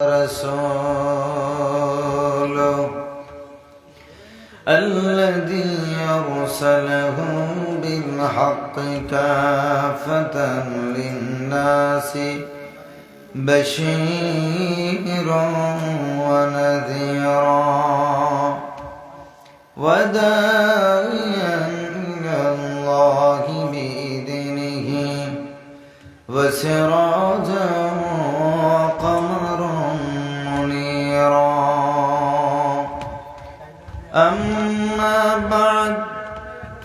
رسوله الذي أرسله بالحق كافة للناس بشيرا ونذيرا وداعيا إلى الله بإذنه وسراجا وقمرا منيرا أما بعد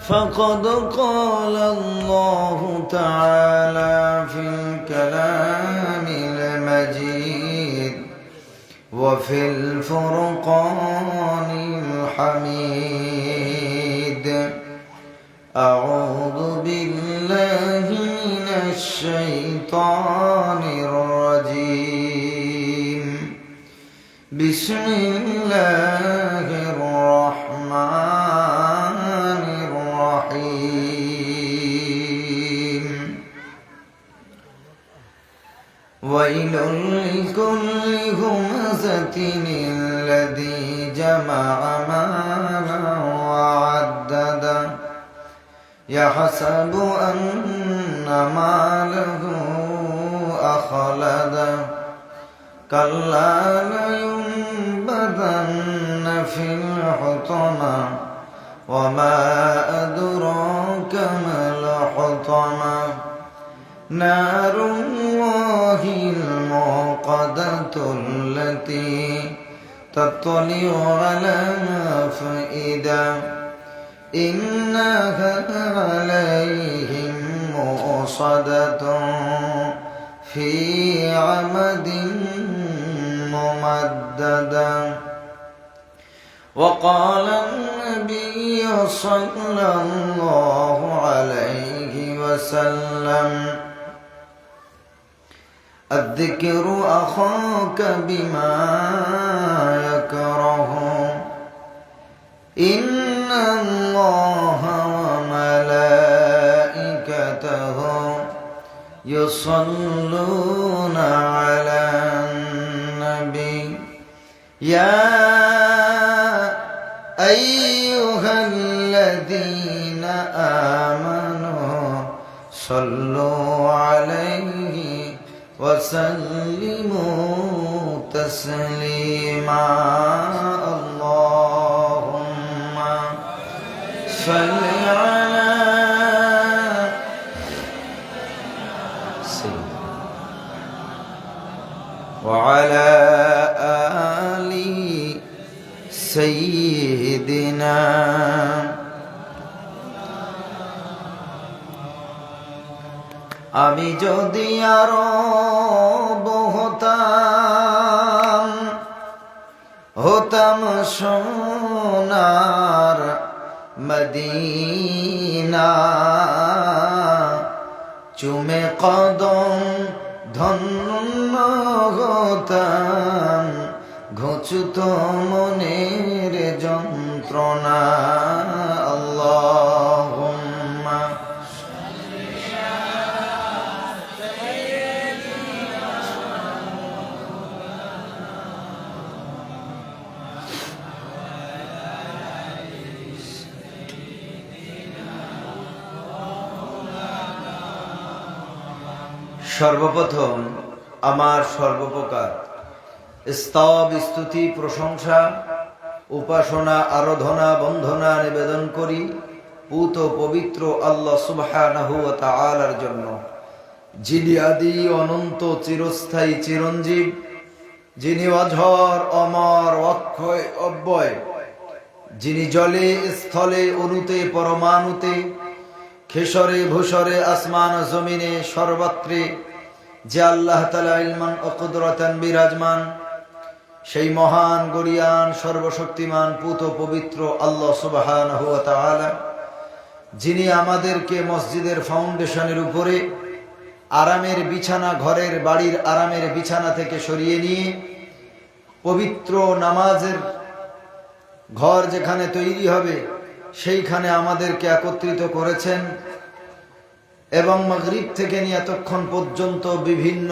فقد قال الله تعالى في الكلام المجيد وفي الفرقان الحميد أعوذ بالله من الشيطان الرجيم بسم الله الرحمن الرحيم ويل لكل همزة الذي جمع مالا وعدده يحسب أن ماله أخلده كلا لينبذن في الحطمة وما أدراك ما الحطمة نار الله الموقدة التي تطلع على الأفئدة إنها عليهم مؤصدة في عمد ممددة وقال النبي صلى الله عليه وسلم الذكر أخاك بما يكره إن الله وملائكته يصلون على النبي يا أيها الذين آمنوا صلوا عليه وسلموا تسليما اللهم صل على سيدنا وعلى آل سيدنا আমি যদি আরব হতাম সোনার মদিনা চুমে কদম ধন্য হতাম ঘুচত মনের যন্ত্রণা আল্লাহুম্মা সর্বপ্রথম আমার সর্বপ্রকার স্তব স্তুতি প্রশংসা উপাসনা আরাধনা বন্দনা নিবেদন করি পূত পবিত্র আল্লাহ সুবহানাহু ওয়া তাআলার জন্য, যিনি আদি অনন্ত চিরস্থায়ী চিরঞ্জীব, যিনি অঝর অমর অক্ষয় অব্যয়, যিনি জলে স্থলে অণুতে পরমাণুতে খেসরে ভূসরে আসমান জমিনে সর্বত্রে যে আল্লাহ তাআলা ইলমান ও কুদরতান বিরাজমান, সেই মহান গরিয়ান সর্বশক্তিমান পূত পবিত্র আল্লাহ সুবহানাহু ওয়া তাআলা, যিনি আমাদেরকে মসজিদের ফাউন্ডেশনের উপরে আরামের বিছানা, ঘরের বাড়ির আরামের বিছানা থেকে সরিয়ে নিয়ে পবিত্র নামাজের ঘর যেখানে তৈরি হবে সেইখানে আমাদেরকে একত্রিত করেছেন এবং মাগরিব থেকে নিয়ে এতক্ষণ পর্যন্ত বিভিন্ন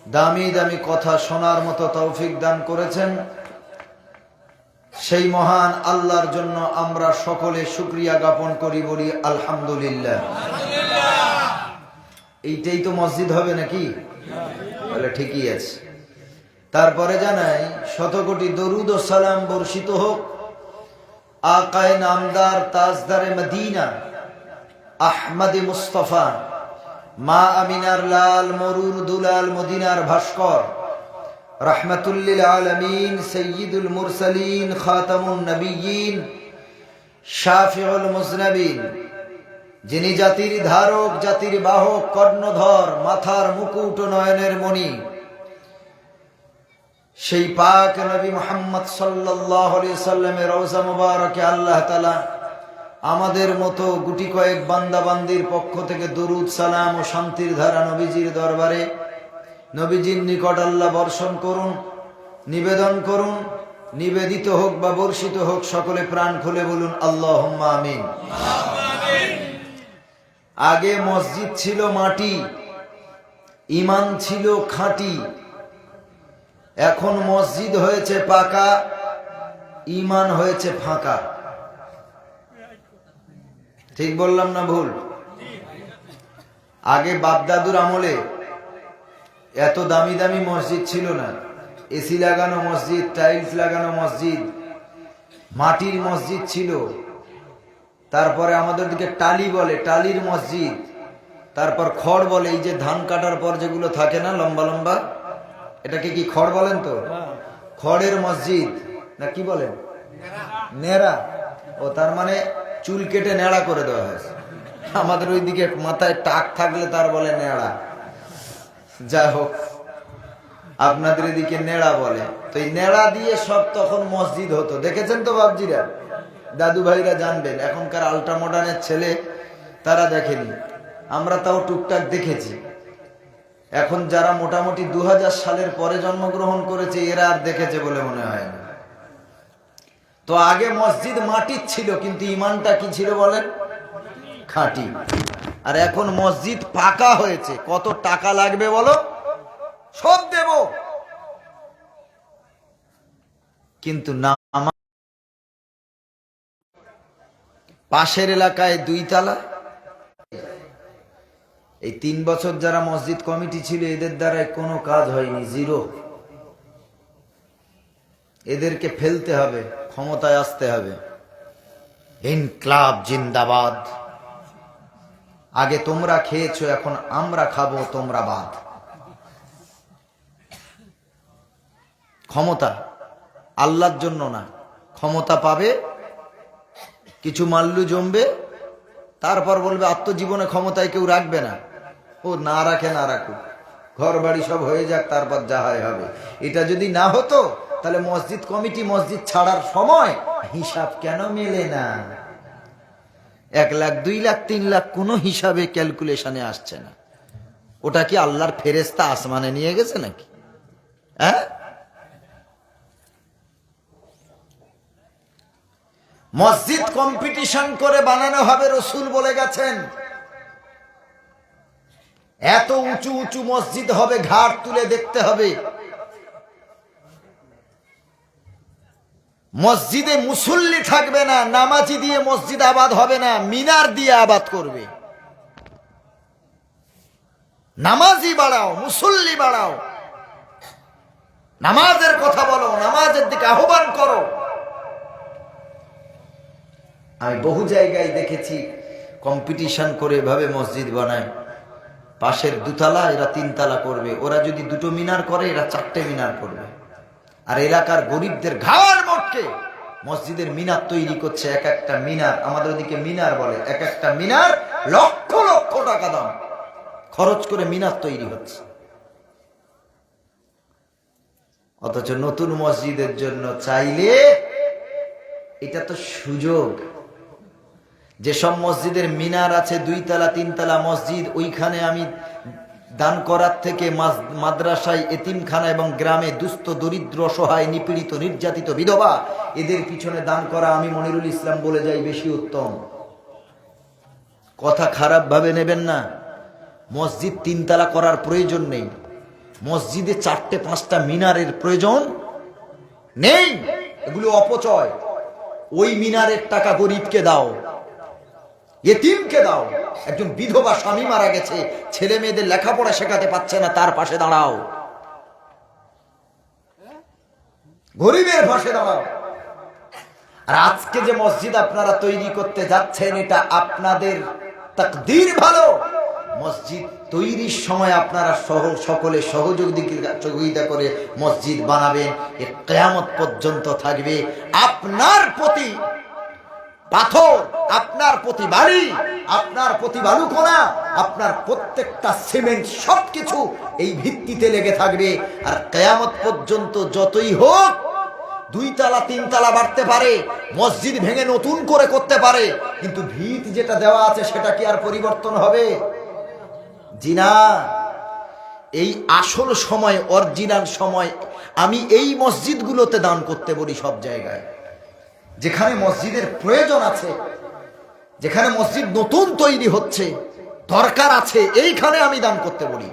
দামি দামি কথা শোনার মতো তৌফিক দান করেছেন। সেই মহান আল্লাহর জন্য আমরা সকলে শুকরিয়া জ্ঞাপন করি, বলি আলহামদুলিল্লাহ। এইটাই তো মসজিদ হবে নাকি? বলে ঠিকই আছে। তারপরে জানাই শতকোটি দরুদ ও সালাম বর্ষিত হোক আকায়ে নামদার তাজদারে মদিনা আহমদে মুস্তফা মা আমিনার লাল মরুর দুলাল মদিনার ভাস্কর রাহমাতুল্লিল আলামিন সাইয়্যিদুল মুরসালিন খাতামুন নবিয়্যিন শাফিউল মুজনাবিন, যিনি জাতির ধারক জাতির বাহক কর্ণধর মাথার মুকুট ও নয়নের মণি, সেই পাক নবী মুহাম্মদ সাল্লাল্লাহু আলাইহি সাল্লামের রওজা মুবারকে আল্লাহ তাআলা আমাদের মতো গুটি কয়েক বান্দা বান্দির পক্ষ থেকে দরুদ সালাম ও শান্তির ধারা নবীজির দরবারে নবীজির নিকট আল্লাহ বর্ষণ করুন, নিবেদন করুন। নিবেদিত হোক বা বর্ষিত হোক সকলে প্রাণ খুলে বলুন আল্লাহুম্মা আমিন। আগে মসজিদ ছিল মাটি, ঈমান ছিল খাঁটি। এখন মসজিদ হয়েছে পাকা, ঈমান হয়েছে ফাঁকা। ঠিক বললাম না ভুল? আগে বাপদাদুর আমলে এত দামি দামি মসজিদ ছিল না। এসি লাগানো মসজিদ, টাইলস লাগানো মসজিদ, মাটির মসজিদ ছিল। তারপরে আমাদের দিকে টালি বলে, টালির মসজিদ। তারপর খড় বলে, এই যে ধান কাটার পর যেগুলো থাকে না লম্বা লম্বা, এটাকে কি খড় বলেন? তো খড়ের মসজিদ না কি বলেন? নেড়া। ও তার মানে চুল কেটে নেড়া করে দেওয়া হয়েছে। আমাদের ওইদিকে মাথায় টাক থাকলে তার বলে নেড়া। যাই হোক, আপনাদের এদিকে নেড়া বলে। তো এই নেড়া দিয়ে সব তখন মসজিদ হতো। দেখেছেন তো বাবজিরা, দাদু ভাইরা জানবেন। এখনকার আল্ট্রা মডার্নের ছেলে তারা দেখেনি, আমরা তাও টুকটাক দেখেছি। এখন যারা মোটামুটি 2000 সালের পরে জন্মগ্রহণ করেছে এরা আর দেখেছে বলে মনে হয় না। তো আগে মসজিদ মাটির ছিল, কিন্তু ঈমানটা কি ছিল বলেন? খাঁটি। আর এখন মসজিদ পাকা হয়েছে। কত টাকা লাগবে বলো? সব দেব, কিন্তু না। পাশের এলাকায় 2 তালা। এই 3 বছর যারা মসজিদ কমিটি ছিল এদের দ্বারা কোনো কাজ হয়নি, জিরো। এদেরকে ফেলতে হবে, ক্ষমতায় আসতে হবে। ইনকলাব জিন্দাবাদ। আগে তোমরা খেয়েছো, এখন আমরা খাবো, তোমরা বাদ। ক্ষমতা আল্লাহর জন্য না। ক্ষমতা পাবে, কিছু মাল্লু জমবে, তারপর বলবে আত্মজীবনে ক্ষমতায় কেউ রাখবে না। ও না রাখে, না রাখুক, ঘর বাড়ি সব হয়ে যাক, তারপর যা হয় হবে। এটা যদি না হতো তাহলে মসজিদ কমিটি মসজিদ ছাড়ার সময় হিসাব কেন মেলে না? 1 লাখ 2 লাখ 3 লাখ কোনো হিসাবে ক্যালকুলেশনে আসছে না। ওটা কি আল্লাহর ফেরেশতা আসমানে নিয়ে গেছে নাকি? হ্যাঁ, মসজিদ কম্পিটিশন করে বানানো হবে, রাসূল বলে গেছেন। এত উঁচু উঁচু মসজিদ হবে, ঘাট তুলে দেখতে হবে। মসজিদে মুসল্লি থাকবে না, নামাজি দিয়ে মসজিদ আবাদ হবে না, মিনার দিয়ে আবাদ করবে। নামাজি বাড়াও, মুসল্লি বাড়াও, নামাজের কথা বলো, নামাজের দিকে আহ্বান করো। আমি বহু জায়গায় দেখেছি কম্পিটিশন করে এভাবে মসজিদ বানায়। পাশের 2 তালা, এরা 3 তালা করবে। ওরা যদি 2টো মিনার করে, এরা 4টে মিনার করবে। আর এলাকার গরিবদের ঘাড় মটকে মসজিদের মিনার তৈরি করছে। এক একটা মিনার, আমাদের ওদিকে মিনার বলে, এক একটা মিনার লক্ষ লক্ষ টাকা দাম খরচ করে মিনার তৈরি হচ্ছে। অথচ নতুন মসজিদের জন্য চাইলে, এটা তো সুযোগ। যেসব মসজিদের মিনার আছে 2 তালা 3 তালা মসজিদ, ওইখানে আমি দান করার থেকে মাদ্রাসায়, এতিমখানা এবং গ্রামে দুস্থ দরিদ্র অসহায় নিপীড়িত নির্যাতিত বিধবা, এদের পিছনে দান করা, আমি মনিরুল ইসলাম বলে যাই, বেশি উত্তম। কথা খারাপ ভাবে নেবেন না। মসজিদ 3 তালা করার প্রয়োজন নেই। মসজিদে 4-5টা মিনারের প্রয়োজন নেই, এগুলো অপচয়। ওই মিনারের টাকা গরিবকে দাও, ইতিমকে দাও। একজন বিধবা স্বামী মারা গেছে, ছেলে মেয়েদের লেখাপড়া শেখাতে পারছে না, তার পাশে দাঁড়াও, গরিবের পাশে দাঁড়াও। আর আজকে যে মসজিদ আপনারা তৈরি করতে যাচ্ছেন, এটা আপনাদের তাকদীর ভালো। মসজিদ তৈরির সময় আপনারা সকলে সহযোগিতা করে মসজিদ বানাবেন, এ কিয়ামত পর্যন্ত থাকবে। আপনার প্রতি পাথর, আপনার প্রতি বাড়ি, আপনার প্রতি বালুকণা, আপনার প্রত্যেকটা সিমেন্ট সবকিছু এই ভিত্তিতে লেগে থাকবে। আর কিয়ামত পর্যন্ত যতই হোক 2 তলা 3 তলা বাড়তে পারে, মসজিদ ভেঙে নতুন করে করতে পারে, কিন্তু ভিত যেটা দেওয়া আছে সেটা কি আর পরিবর্তন হবে? জি না। এই আসল সময়, অরিজিনাল সময় আমি এই মসজিদগুলোতে দান করতে বলি। সব জায়গায় যেখানে মসজিদের প্রয়োজন আছে, যেখানে মসজিদ নতুন তৈরি হচ্ছে, দরকার আছে, এইখানে আমি দান করতে বলি।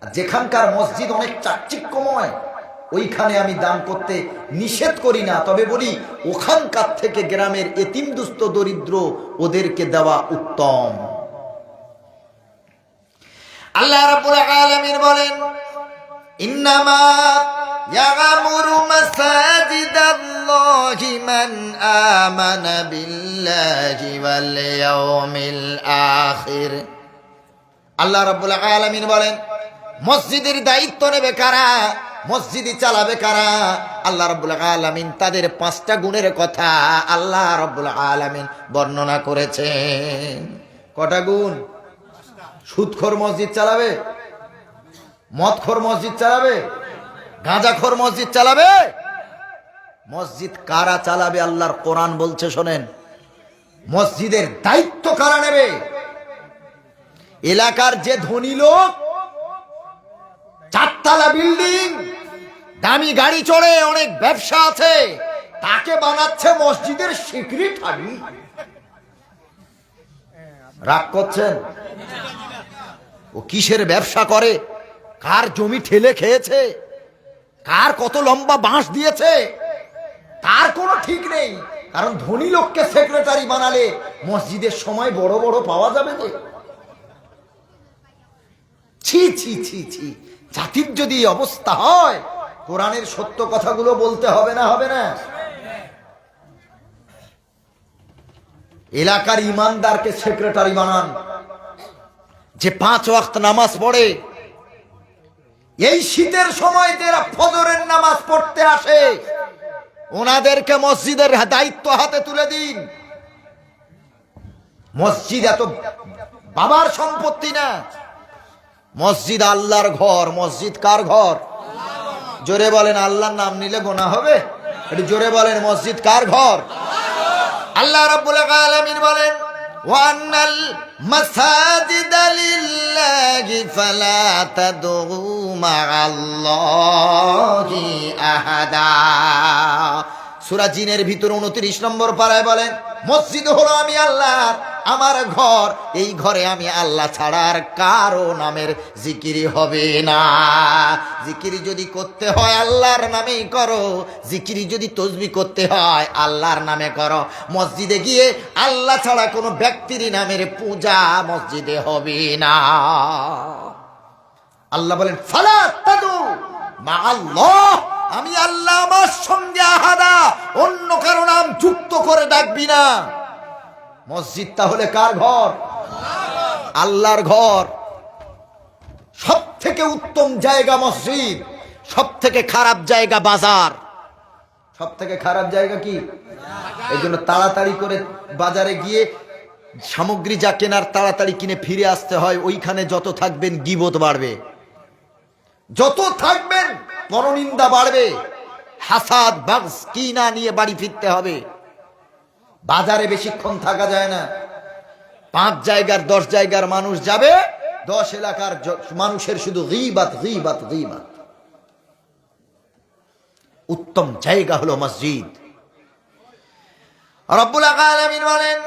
আর যেখানকার মসজিদ অনেক চাকচিক্যময়, ওইখানে আমি দান করতে নিষেধ করি না, তবে বলি ওখানকার থেকে গ্রামের এতিম দুস্থ দরিদ্র ওদেরকে দেওয়া উত্তম। আল্লাহ রাব্বুল আলামিন বলেন, ইন্নামা ইয়ামুরু মাসাজিদাল্লাহি মান আমানা বিল্লাহি ওয়াল ইয়াউমিল আখির। আল্লাহ রাব্বুল আলামিন বলেন, মসজিদের দায়িত্ব নেবে কারা, মসজিদই চালাবে কারা? আল্লাহ রাব্বুল আলামিন তাদের 5টা গুণের কথা আল্লাহ রাব্বুল আলামিন বর্ণনা করেছেন। কটা গুণ? সুদখোর মসজিদ চালাবে, মদখোর মসজিদ চালাবে, গাঁজাখোর মসজিদ চালাবে? মসজিদ কারা চালাবে? আল্লাহর কোরআন বলছে, শোনেন, মসজিদের দায়িত্ব কারা নেবে? এলাকার যে ধনী লোক, 4 তলা বিল্ডিং, দামি গাড়ি চড়ে, অনেক ব্যবসা আছে, তাকে বানাচ্ছে মসজিদের সেক্রেটারি। রাগ করছেন? ও কিসের ব্যবসা করে? কার জমি ঠেলে খেয়েছে, কার কত লম্বা বাঁশ দিয়েছে, তার কোনো ঠিক নেই। কারণ ধনী লোককে সেক্রেটারি বানালে মসজিদের সময় বড় বড় পাওয়া যাবে যে। ছি ছি ছি ছি, জাতির যদি অবস্থা হয়, কোরআনের সত্য কথাগুলো বলতে হবে না? হবে না? এলাকার ইমানদারকে সেক্রেটারি বানান, যে 5 ওয়াক্ত নামাজ পড়ে। এই শীতের সময় যারা ফজরের নামাজ পড়তে আসে, ওনাদেরকে মসজিদের দায়িত্ব হাতে তুলে দিন। মসজিদ এত বাবার সম্পত্তি না, মসজিদ আল্লাহর ঘর। মসজিদ কার ঘর? জোরে বলেন, আল্লাহর নাম নিলে গোনা হবে? একটু জোরে বলেন, মসজিদ কার ঘর? আল্লাহ রাব্বুল আলামিন বলেন, ওয়ান্নাল মাসাজিদা লিল্লাহি ফালা তাদউ মা'আল্লাহি আহাদা। সূরা জিনের ভিতর 29 নম্বর পারায় বলেন, মসজিদ হলো আমি আল্লাহর, আমার ঘর, এই ঘরে আমি আল্লাহ ছাড়া আর কারো নামের জিকিরি হবে না। জিকিরি যদি করতে হয় আল্লাহর নামেই করো, জিকিরি যদি তসবিহ করতে হয় আল্লাহর নামে করো। মসজিদে গিয়ে আল্লাহ ছাড়া কোনো ব্যক্তির নামের পূজা মসজিদে হবে না। আল্লাহ বলেন, ফালা তাদু মা'আল্লাহ, আমি আল্লাহ আমার সঙ্গে আহাদা, অন্য কারো নাম যুক্ত করে ডাকবি না। মসজিদ তাহলে কার ঘর? আল্লাহর ঘর। সব থেকে উত্তম জায়গা মসজিদ, সব থেকে খারাপ জায়গা বাজার। সব থেকে খারাপ জায়গা কি? এই জন্য তাড়াতাড়ি করে বাজারে গিয়ে সামগ্রী যা কেনার তাড়াতাড়ি কিনে ফিরে আসতে হয়। ওইখানে যত থাকবেন গীবত বাড়বে, যত থাকবেন পরনিন্দা বাড়বে, হাসাদ বাগস কি না নিয়ে বাড়ি ফিরতে হবে। বাজারে বেশিক্ষণ থাকা যায় না। 5 জায়গার 10 জায়গার মানুষ যাবে, 10 এলাকার মানুষের শুধু গীবাত গীবাত গীবাত। উত্তম জায়গা হলো মসজিদ। রব্বুল আলামিন বলেন,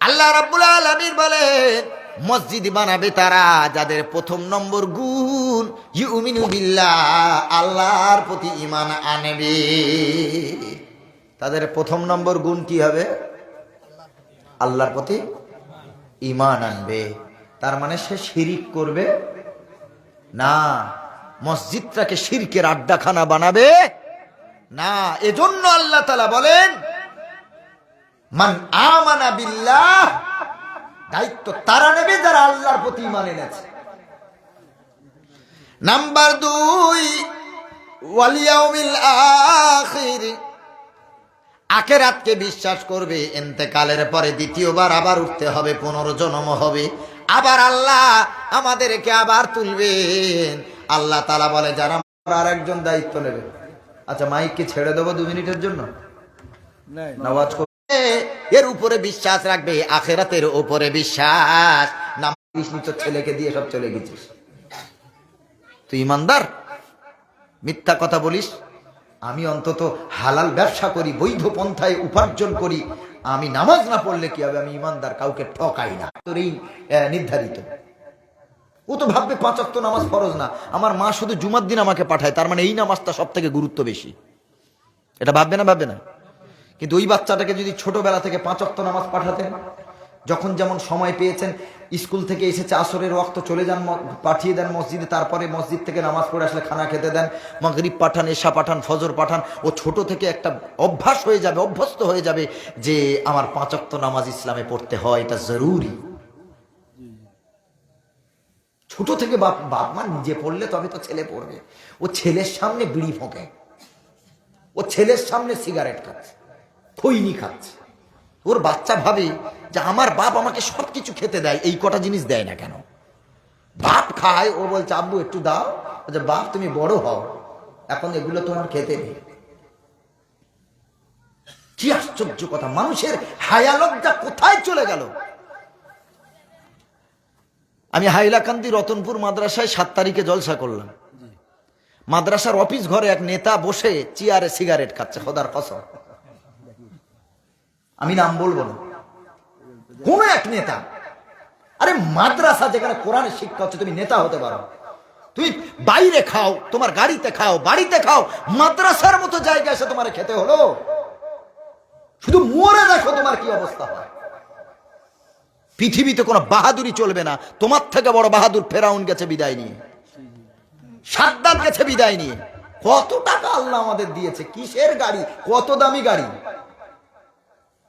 আল্লাহ রাব্বুল আলামিন বলেন, মসজিদ বানাবে তারা যাদের প্রথম নম্বর গুণ ইউমিনু বিল্লাহ, আল্লাহর প্রতি ঈমান আনবে। তাদের প্রথম নম্বর গুণ কি হবে? আল্লাহর প্রতি ঈমান আনবে। তার মানে সে শিরিক করবে না, মসজিদটাকে শিরকের আড্ডাখানা বানাবে না। এজন্য আল্লাহ তাআলা বলেন মান আমানা বিল্লাহ, দায়িত্ব তারা নেবে যারা আল্লাহর প্রতি ঈমান এনেছে। নাম্বার 2 ওয়াল ইয়াউমিল আখির, আখিরাতকে বিশ্বাস করবে। ইন্তেকালের পরে দ্বিতীয়বার আবার উঠতে হবে, পুনর্জন্ম হবে, আবার আল্লাহ আমাদেরকে আবার তুলবেন। আল্লাহ তাআলা বলে যারা আর একজন দায়িত্ব নেবে। আচ্ছা, মাইককে ছেড়ে দেবো 2 মিনিটের জন্য, নামাজ এর উপরে বিশ্বাস রাখবে, আখিরাতের উপরে বিশ্বাস। তোর ছেলেকে দিয়ে সব চলে গেছিস, তুই ইমানদার? মিথ্যা কথা বলিস। আমি অন্তত হালাল ব্যবসা করি, বৈধ পন্থায় উপার্জন করি, আমি নামাজ না পড়লে কি হবে? আমি ইমানদার, কাউকে ঠকাই না। তোর এই নির্ধারিত। ও তো ভাববে 5 ওয়াক্ত নামাজ ফরজ না, আমার মা শুধু জুমার দিন আমাকে পাঠায়, তার মানে এই নামাজটা সব থেকে গুরুত্ব বেশি। এটা ভাববে না? ভাববে না? কিন্তু ওই বাচ্চাটাকে যদি ছোটবেলা থেকে 5 ওয়াক্ত নামাজ পাঠাতেন, যখন যেমন সময় পেয়েছেন, স্কুল থেকে এসেছে আসরের ওয়াক্ত, চলে যান, পাঠিয়ে দেন মসজিদে, তারপরে মসজিদ থেকে নামাজ পড়ে আসলে খানা খেতে দেন, মাগরিব পাঠান, এশা পাঠান, ফজর পাঠান। ও ছোট থেকে একটা অভ্যাস হয়ে যাবে, অভ্যস্ত হয়ে যাবে যে আমার 5 ওয়াক্ত নামাজ ইসলামে পড়তে হয়, এটা জরুরি। ছোট থেকে বাপ মা নিজে পড়লে তবে তো ছেলে পড়বে। ও ছেলের সামনে বিড়ি ফোঁকে, ও ছেলের সামনে সিগারেট খাচ্ছে, খৈনি খাচ্ছে। ওর বাচ্চা ভাবে যে আমার বাপ আমাকে সবকিছু খেতে দেয়, এই কটা জিনিস দেয় না কেন? বাপ খায়, ও বলছে আব্বু একটু দাও। আচ্ছা বাপ তুমি বড় হও, এখন এগুলো তোমার খেতে নেই। কি আশ্চর্য কথা! মানুষের হায়া লজ্জা কোথায় চলে গেল? আমি হাইলাকান্দি রতনপুর মাদ্রাসায় 7 তারিখে জলসা করলাম। মাদ্রাসার অফিস ঘরে এক নেতা বসে চেয়ারে সিগারেট খাচ্ছে, খোদার কসম। আমি নাম বলবো না, কোন এক নেতা। আরে মাদ্রাসা যেখানে কোরআনের শিক্ষা হচ্ছে, তুমি নেতা হতে পারো, তুমি বাইরে খাও, তোমার গাড়িতে খাও, বাড়িতে খাও, মাদ্রাসার মতো জায়গায় এসে তোমার খেতে হলো। শুধু মরে দেখো তোমার কি অবস্থা হয়। পৃথিবীতে কোনো বাহাদুরি চলবে না। তোমার থেকে বড় বাহাদুর ফেরাউন গেছে বিদায় নিয়ে, সাদ্দাত গেছে বিদায় নিয়ে। কত টাকা আল্লাহ আমাদের দিয়েছে, কিসের গাড়ি, কত দামি গাড়ি।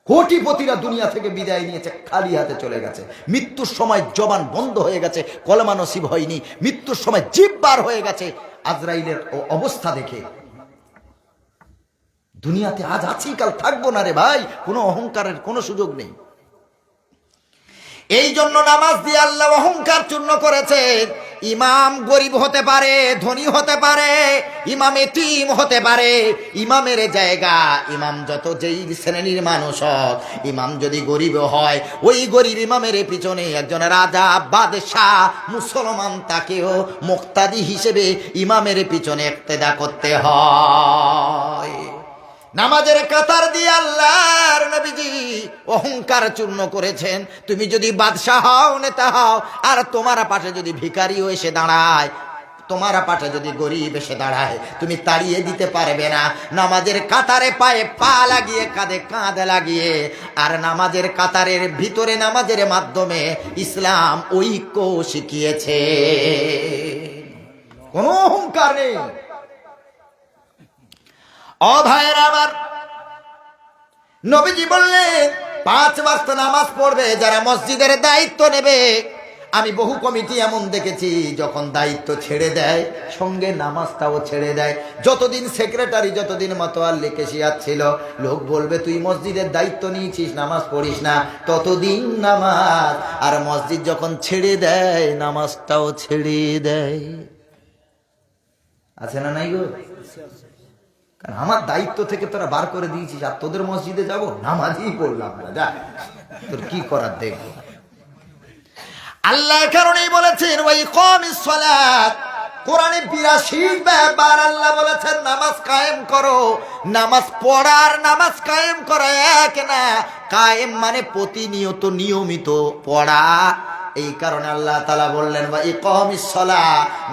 কোটিপতিরা দুনিয়া থেকে বিদায় নিয়েছে, খালি হাতে চলে গেছে। মৃত্যুর সময় জবান বন্ধ হয়ে গেছে, কলেমা নসিব হয়নি। মৃত্যুর সময় জিভ বার হয়ে গেছে আজরাইলের অবস্থা দেখে। দুনিয়াতে আজ আছি, কাল থাকবো না রে ভাই। কোনো অহংকারের কোনো সুযোগ নেই। এই জন্য নামাজ দিয়ে আল্লাহ অহংকার চূর্ণ করেছে। ইমাম গরিব হতে পারে, ধনী হতে পারে, ইমাম এতিম হতে পারে, ইমামের জায়গা, ইমাম যত যেই শ্রেণীর মানুষ হোক, ইমাম যদি গরিব হয়, ওই গরিব ইমামের পিছনে একজন রাজা, বাদশাহ, মুসলমান, তাকেও মুক্তাদি হিসেবে ইমামের পিছনে ইক্তেদা করতে হয়। নামাজের কাতার দিয়ে আল্লাহর নবীজি অহংকার চূর্ণ করেছেন। তুমি যদি বাদশাহ হও, নেতা হও, আর তোমার পাশে যদি ভিখারিও এসে দাঁড়ায়, তোমার পাশে যদি গরিব এসে দাঁড়ায়, তুমি তাড়িয়ে দিতে পারবে না। নামাজের কাতারে পায়ে পা লাগিয়ে, কাঁধে কাঁধ লাগিয়ে, আর নামাজের কাতারের ভিতরে নামাজের মাধ্যমে ইসলাম ঐক্য শিখিয়েছে। কোনো অহংকার নেই। ও ভাইয়েরা আমার, নবীজি বললেন 5 ওয়াক্ত নামাজ পড়বে যারা মসজিদের দায়িত্ব নেবে। আমি বহু কমিটি এমন দেখেছি, যখন দায়িত্ব ছেড়ে দেয় সঙ্গে নামাজটাও ছেড়ে দেয়। যতদিন সেক্রেটারি, যতদিন মাতোয়াল্লি কেশিয়ার ছিল, লোক বলবে তুই মসজিদের দায়িত্ব নিয়েছিস, নামাজ পড়িস না, ততদিন নামাজ। আর মসজিদ যখন ছেড়ে দেয়, নামাজটাও ছেড়ে দেয়। আছে না নাই গো? কারণ আমার দায়িত্ব থেকে তোরা বার করে দিয়েছিস, আর তোদের মসজিদে যাব, নামাজই পড়লাম না, যা তোর কি করার দেখবো। আল্লাহ কারণেই বলেছেন ওই ইকামিস সালাত। কোরআনে 82 বার আল্লাহ বলেছেন নামাজ কায়েম করো। নামাজ পড়ার নামাজ কায়েম করা এক না। কায়েম মানে প্রতিনিয়ত, নিয়মিত পড়া, এই কারণে আল্লাহ তাআলা বললেন ওয়া ইকামিস সালাহ,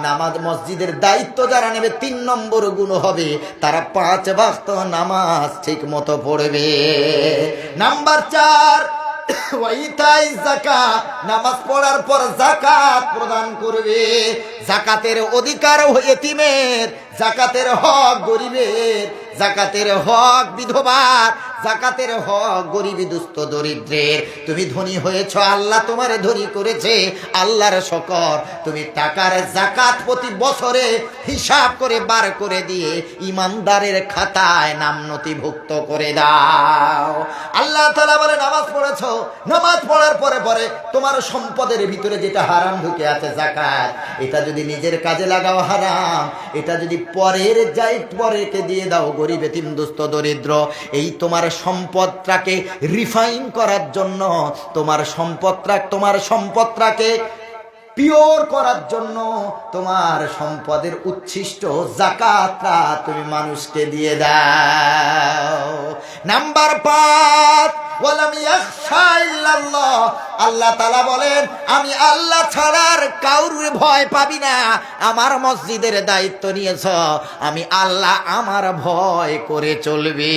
নামাজ মসজিদের দায়িত্ব যারা নেবে 3 নম্বর গুণ হবে তারা 5 ওয়াক্ত নামাজ ঠিক মতো পড়বে। নাম্বার 4 ওয়া ইতাইজ যাকাত, নামাজ পড়ার পর যাকাত প্রদান করবে। যাকাতের অধিকার এতিমের, যাকাতের হক গরিবের, যাকাতের হক বিধবার, যাকাতের হক গরিব দুস্থ দরিদ্রের। তুমি ধনী হয়েছ, আল্লাহ তোমারে ধনী করেছে, আল্লাহর শকর। তুমি টাকার যাকাত প্রতি বছরে হিসাব করে বার করে দিয়ে ইমানদারের খাতায় নাম নথিভুক্ত করে দাও। আল্লাহ তাআলা বলে নামাজ পড়েছো, নামাজ পড়ার পরে পরে তোমার সম্পদের ভিতরে যেটা হারাম ঢুকে আছে যাকাত, এটা যদি নিজের কাজে লাগাও হারাম, এটা যদি পরের যাই পরেকে দিয়ে দাও গরিব এতিম দুস্থ দরিদ্র, এই তোমার সম্পদটাকে রিফাইন করার জন্য, তোমার সম্পদটাকে পিওর করার জন্য, তোমার সম্পদের উচ্ছিষ্ট যাকাতটা তুমি মানুষকে দিয়ে দাও। নাম্বার 5 ওয়ালাম ইয়াখশা ইল্লাল্লাহ, আল্লাহ তাআলা বলেন আমি আল্লাহ ছাড়ার কাউরে ভয় পাবি না। আমার মসজিদের দায়িত্ব নিয়েছ, আমি আল্লাহ আমার ভয় করে চলবে।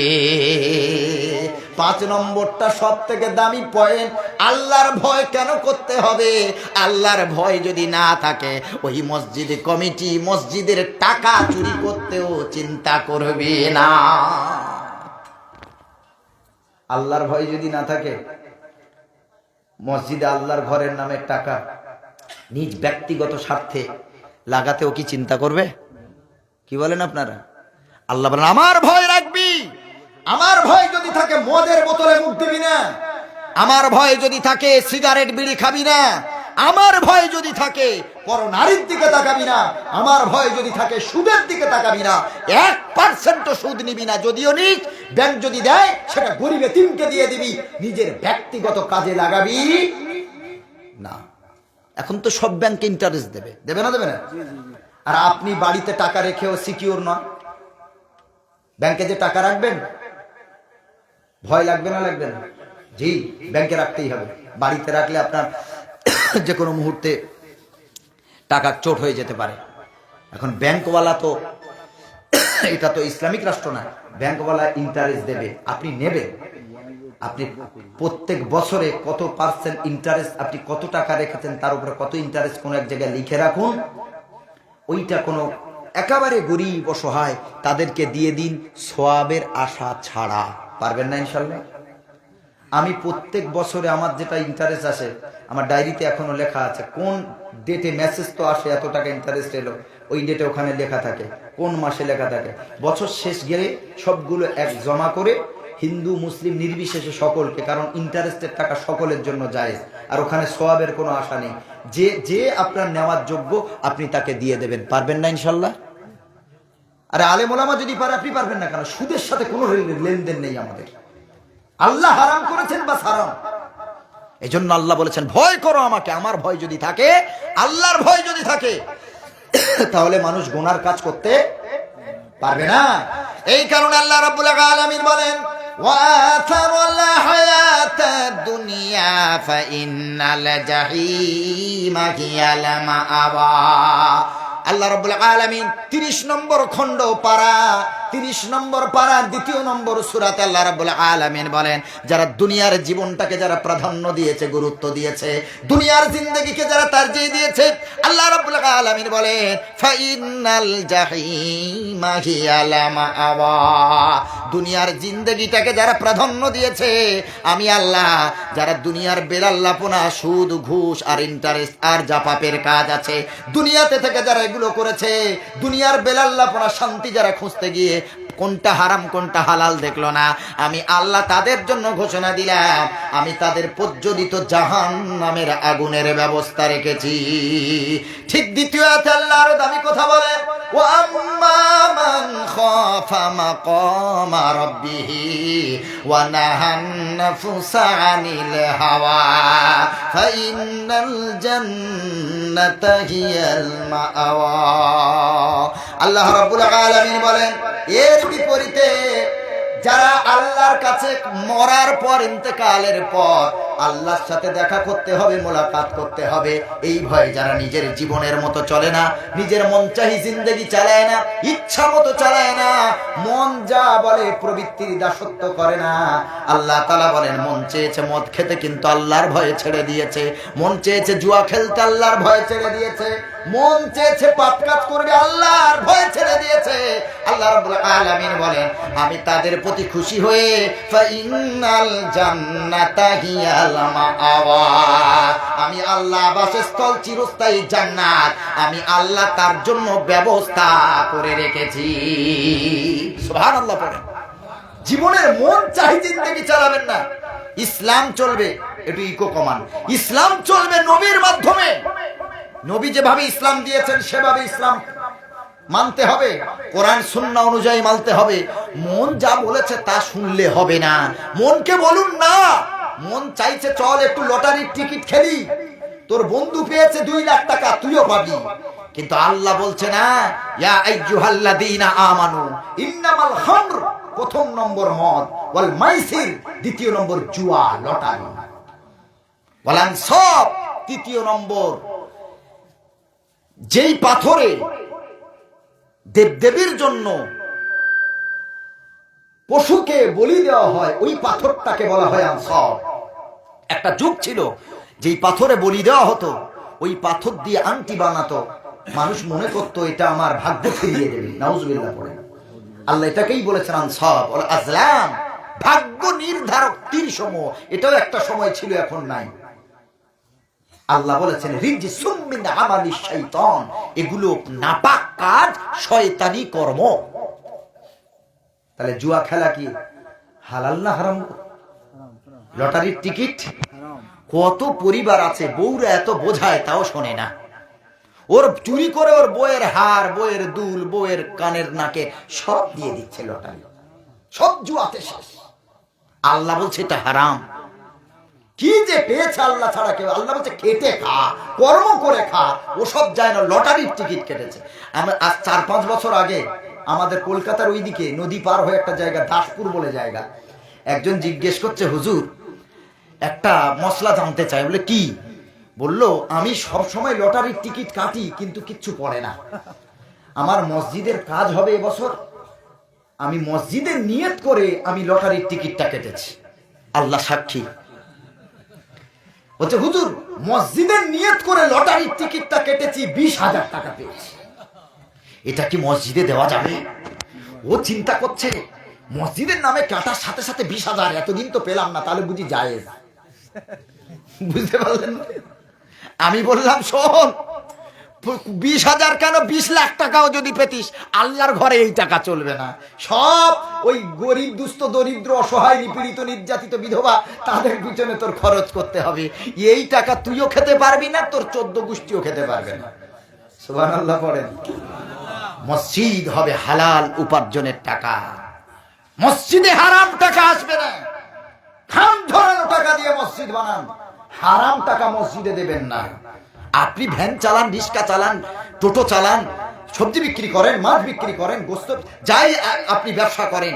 5 নম্বরটা সব থেকে দামি পয়েন্ট। আল্লাহর ভয় কেন করতে হবে? আল্লাহর ভয় যদি না থাকে ওই মসজিদ কমিটি মসজিদের টাকা চুরি করতেও চিন্তা করবে না। আল্লাহর ভয় যদি না থাকে, মসজিদে আল্লাহর ঘরের নামে টাকা নিজ ব্যক্তিগত স্বার্থে লাগাতেও কি চিন্তা করবে? কি বলেন আপনারা? আল্লাহ বলেন আমার ভয় রাখবি। আমার ভয় যদি থাকে মদের বোতলে মুখ দিবি না, আমার ভয় যদি থাকে সিগারেট বিড়ি খাবি না, আমার ভয় যদি থাকে পর নারীর দিকে তাকাবি না, আমার ভয় যদি থাকে সুদের দিকে তাকাবি না, 1% সুদ নিবি না। যদিও নিস, ব্যাংক যদি দেয় সেটা গরিব এতিমকে দিয়ে দিবি, নিজের ব্যক্তিগত কাজে লাগাবি না। এখন তো সব ব্যাংক ইন্টারেস্ট দেবে, দেবে না? দেবে না? আর আপনি বাড়িতে টাকা রেখেও সিকিউর নয়। ব্যাংকে যে টাকা রাখবেন ভয় লাগবে না? লাগবে না? জি, ব্যাংকে রাখতেই হবে। বাড়িতে রাখলে আপনার যে কোনো মুহূর্তে টাকা চোট হয়ে যেতে পারে। এখন ব্যাংকওয়ালা তো এটা তো ইসলামিক রাষ্ট্র না, ব্যাংকওয়ালা ইন্টারেস্ট দেবে, আপনি নেবেন। আপনি প্রত্যেক বছরে কত পার্সেন্ট ইন্টারেস্ট, আপনি কত টাকা রেখেছেন তার উপরে কত ইন্টারেস্ট কোন এক জায়গায় লিখে রাখুন। ওইটা কোনো একেবারে গরিব অসহায় তাদেরকে দিয়ে দিন, সওয়াবের আশা ছাড়া। পারবেন না ইনশাল্লাহ? আমি প্রত্যেক বছরে আমার যেটা ইন্টারেস্ট আসে, আমার ডায়েরিতে এখনো লেখা আছে, কোন ডেটে মেসেজ তো আসে এত টাকা ইন্টারেস্ট এলো, ওই ডেটে ওখানে লেখা থাকে, কোন মাসে লেখা থাকে। বছর শেষ গেলে সবগুলো এক জমা করে হিন্দু মুসলিম নির্বিশেষে সকলকে, কারণ ইন্টারেস্টের টাকা সকলের জন্য জায়েজ, আর ওখানে সওয়াবের কোনো আশা নেই। যে যে আপনার নেওয়ার যোগ্য আপনি তাকে দিয়ে দেবেন। পারবেন না ইনশাল্লাহ? আরে আলেম ওলামা যদি পারে, আপনি পারবেন না কেন? সুদের সাথে কোনো লেনদেন নেই আমাদের। আল্লাহ হারাম করেছেন বা হারাম, এই জন্য আল্লাহ বলেছেন ভয় করো আমাকে। আমার ভয় যদি থাকে, আল্লাহর ভয় যদি থাকে, তাহলে মানুষ গুনার কাজ করতে পারবে না। এই কারণে আল্লাহ রাব্বুল আলামিন বলেন ওয়াথারুল হায়াতাদ দুনিয়া ফাইন্নাল জাহিমা হিয়াল মাআওয়া। আল্লাহ রাব্বুল আলামিন 30 নম্বর খণ্ড পারা, 30 নম্বর পারার 2 নম্বর সূরাতে আল্লাহ রাব্বুল আলামিন বলেন যারা দুনিয়ার জীবনটাকে যারা প্রাধান্য দিয়েছে, গুরুত্ব দিয়েছে, দুনিয়ার জিন্দেগিকে যারা তারজিহ দিয়েছে, আল্লাহ রাব্বুল আলামিন বলেন ফাইন্নাল জাহিমা হিয়াল মাআওয়া। দুনিয়ার জিন্দেগিটাকে যারা প্রাধান্য দিয়েছে, আমি আল্লাহ যারা দুনিয়ার বেলাল্লাপনা, সুদ ঘুষ আর ইন্টারেস্ট আর যা পাপের কাজ আছে দুনিয়াতে থেকে যারা এগুলো করেছে, দুনিয়ার বেলাল্লাপনা শান্তি যারা খুঁজতে গিয়ে কোনটা হারাম কোনটা হালাল দেখলো না, আমি আল্লাহ তাদের জন্য ঘোষণা দিলাম আমি তাদের প্রজ্বলিত জাহান্নামের আগুনের ব্যবস্থা রেখেছি। ঠিক দ্বিতীয় আয়াতে আল্লাহ আরো দামি কথা বলেন ওয়া আম্মা মান খাফা মাকামা রাব্বিহি ওয়া নাহান নাফসা আনিল হাওয়া ফাইন্নাল জান্নাতা হিয়াল মাআওয়া। আল্লাহ রাব্বুল আলামিন বলেন এর বিপরীতে যারা আল্লাহর কাছে মরার পর, ইন্তেকালের পর আল্লাহর সাথে দেখা করতে হবে, মোলাকাত করতে হবে। এই ভয়ে যারা নিজের জীবনের মতো চলে না, নিজের মন চাহি জিন্দেগি চালায় না, ইচ্ছা মতো চালায় না, মন যা বলে প্রবৃত্তির দাসত্ব করে না। আল্লাহ তাআলা বলেন, মন চেয়েছে মদ খেতে কিন্তু আল্লাহর ভয়ে ছেড়ে দিয়েছে, মন চেয়েছে জুয়া খেলতে আল্লাহর ভয়ে ছেড়ে দিয়েছে, মন চেয়েছে পাপ কাজ করবে আল্লাহর ভয়ে ছেড়ে দিয়েছে। আল্লাহ রাব্বুল আলামিন বলেন, আমি তাদের প্রতি খুশি হয়ে ফাইনাল জান্নাতা হিয়াল মাআওয়া, আমি আল্লাহ বাসস্থল চিরস্থায়ী জান্নাত আমি আল্লাহ তার জন্য ব্যবস্থা করে রেখেছি। সুবহানাল্লাহ পড়েন। জীবনের মন চাই জিন্দেগি চালাবেন না, ইসলাম চলবে একটু ইকো কমান, ইসলাম চলবে নবীর মাধ্যমে। নবী যেভাবে ইসলাম দিয়েছেন সেভাবে ইসলাম মানতে হবে, কোরআন সুন্নাহ অনুযায়ী মানতে হবে। মন যা বলেছে তা শুনলে হবে না। মনকে বলুন না, মন চাইছে চল একটু লটারির টিকিট খেলি, তোর বন্ধু পেয়েছে 2 লাখ টাকা, তুইও পাবি। কিন্তু আল্লাহ বলছে না, ইয়া আইয়ুহাল্লাযীনা আমানু ইন্নামাল খামর, প্রথম নম্বর মদ, ওয়াল মাইসির, দ্বিতীয় নম্বর জুয়া লটারি, ওয়াল আনসাব, তৃতীয় নম্বর যেই পাথরে দেবদেবীর জন্য পশুকে বলি দেওয়া হয় ওই পাথরটাকে বলা হয় আনসাব। একটা যুগ ছিল যেই পাথরে বলি দেওয়া হতো, ওই পাথর দিয়ে আংটি বানাতো, মানুষ মনে করতো এটা আমার ভাগ্য ফিরিয়ে দেবে। নাউজুবিল্লাহ পড়ে। আল্লাহ এটাকেই বলেছেন আনসাব ওয়াল আজলাম, ভাগ্য নির্ধারক তীরসমূহ। এটাও একটা সময় ছিল, এখন নাই। আল্লাহ বলেছেন রিজসুম মিন আমালিশ শাইতান, এগুলো নাপাক কাজ, শয়তানি কর্ম। তাহলে জুয়া খেলা কি হালাল না হারাম? লটারির টিকিট, কত পরিবার আছে বউরা এত বোঝায় তাও শোনে না, ওর চুরি করে ওর বইয়ের হার, বইয়ের দুল, বইয়ের কানের নাকে সব দিয়ে দিচ্ছে লটারি, সব জুয়াতে শেষ। আল্লাহ বলছে এটা হারাম। কি যে পেয়েছে আল্লাহ ছাড়া কেউ? আল্লাহ বলছে খেটে খা, কর্ম করে খা, ওসব যায় না, লটারির টিকিট কেটেছে। আমরা আজ 4-5 বছর আগে আমাদের কলকাতার ওইদিকে নদী পার হয়ে একটা জায়গা, দাসপুর বলে জায়গা, একজন জিজ্ঞেস করছে, হুজুর একটা মশলা জানতে চাই। বলে কি? বলল আমি সব সময় লটারির টিকিট কাটি কিন্তু কিচ্ছু পড়ে না, আমার মসজিদের কাজ হবে এবছর, আমি মসজিদের নিয়ত করে আমি লটারির টিকিটটা কেটেছি। আল্লাহ সাক্ষী। বলছে হুজুর মসজিদের নিয়ত করে লটারির টিকিটটা কেটেছি, 20,000 টাকা পেয়েছি, এটা কি মসজিদে দেওয়া যাবে? ও চিন্তা করছে মসজিদের নামে কাটার সাথে সাথে 20,000, এতদিন তো পেলাম না, তাহলে বুঝি জায়েজ। বুঝতে পারলেন? আমি বললাম শোন, 20,000 কেন, 20 লাখ টাকাও যদি পেতিস, আল্লাহর ঘরে এই টাকা চলবে না, সব ওই গরিব দুস্থ দরিদ্র অসহায় নিপীড়িত নির্যাতিত বিধবা তাদের পিছনে তোর খরচ করতে হবে। এই টাকা তুইও খেতে পারবি না, তোর 14 গোষ্ঠীও খেতে পারবে না। সুবহানাল্লাহ পড়েন। মসজিদ হবে হালাল উপার্জনের টাকা, মসজিদে হারাম টাকা আসবে না। খাম ধরানো টাকা দিয়ে মসজিদ বানান, হারাম টাকা মসজিদে দেবেন না। আপনি ভ্যান চালান, রিক্সা চালান, টোটো চালান, সবজি বিক্রি করেন, মাছ বিক্রি করেন, গোস্ত যাই আপনি ব্যবসা করেন,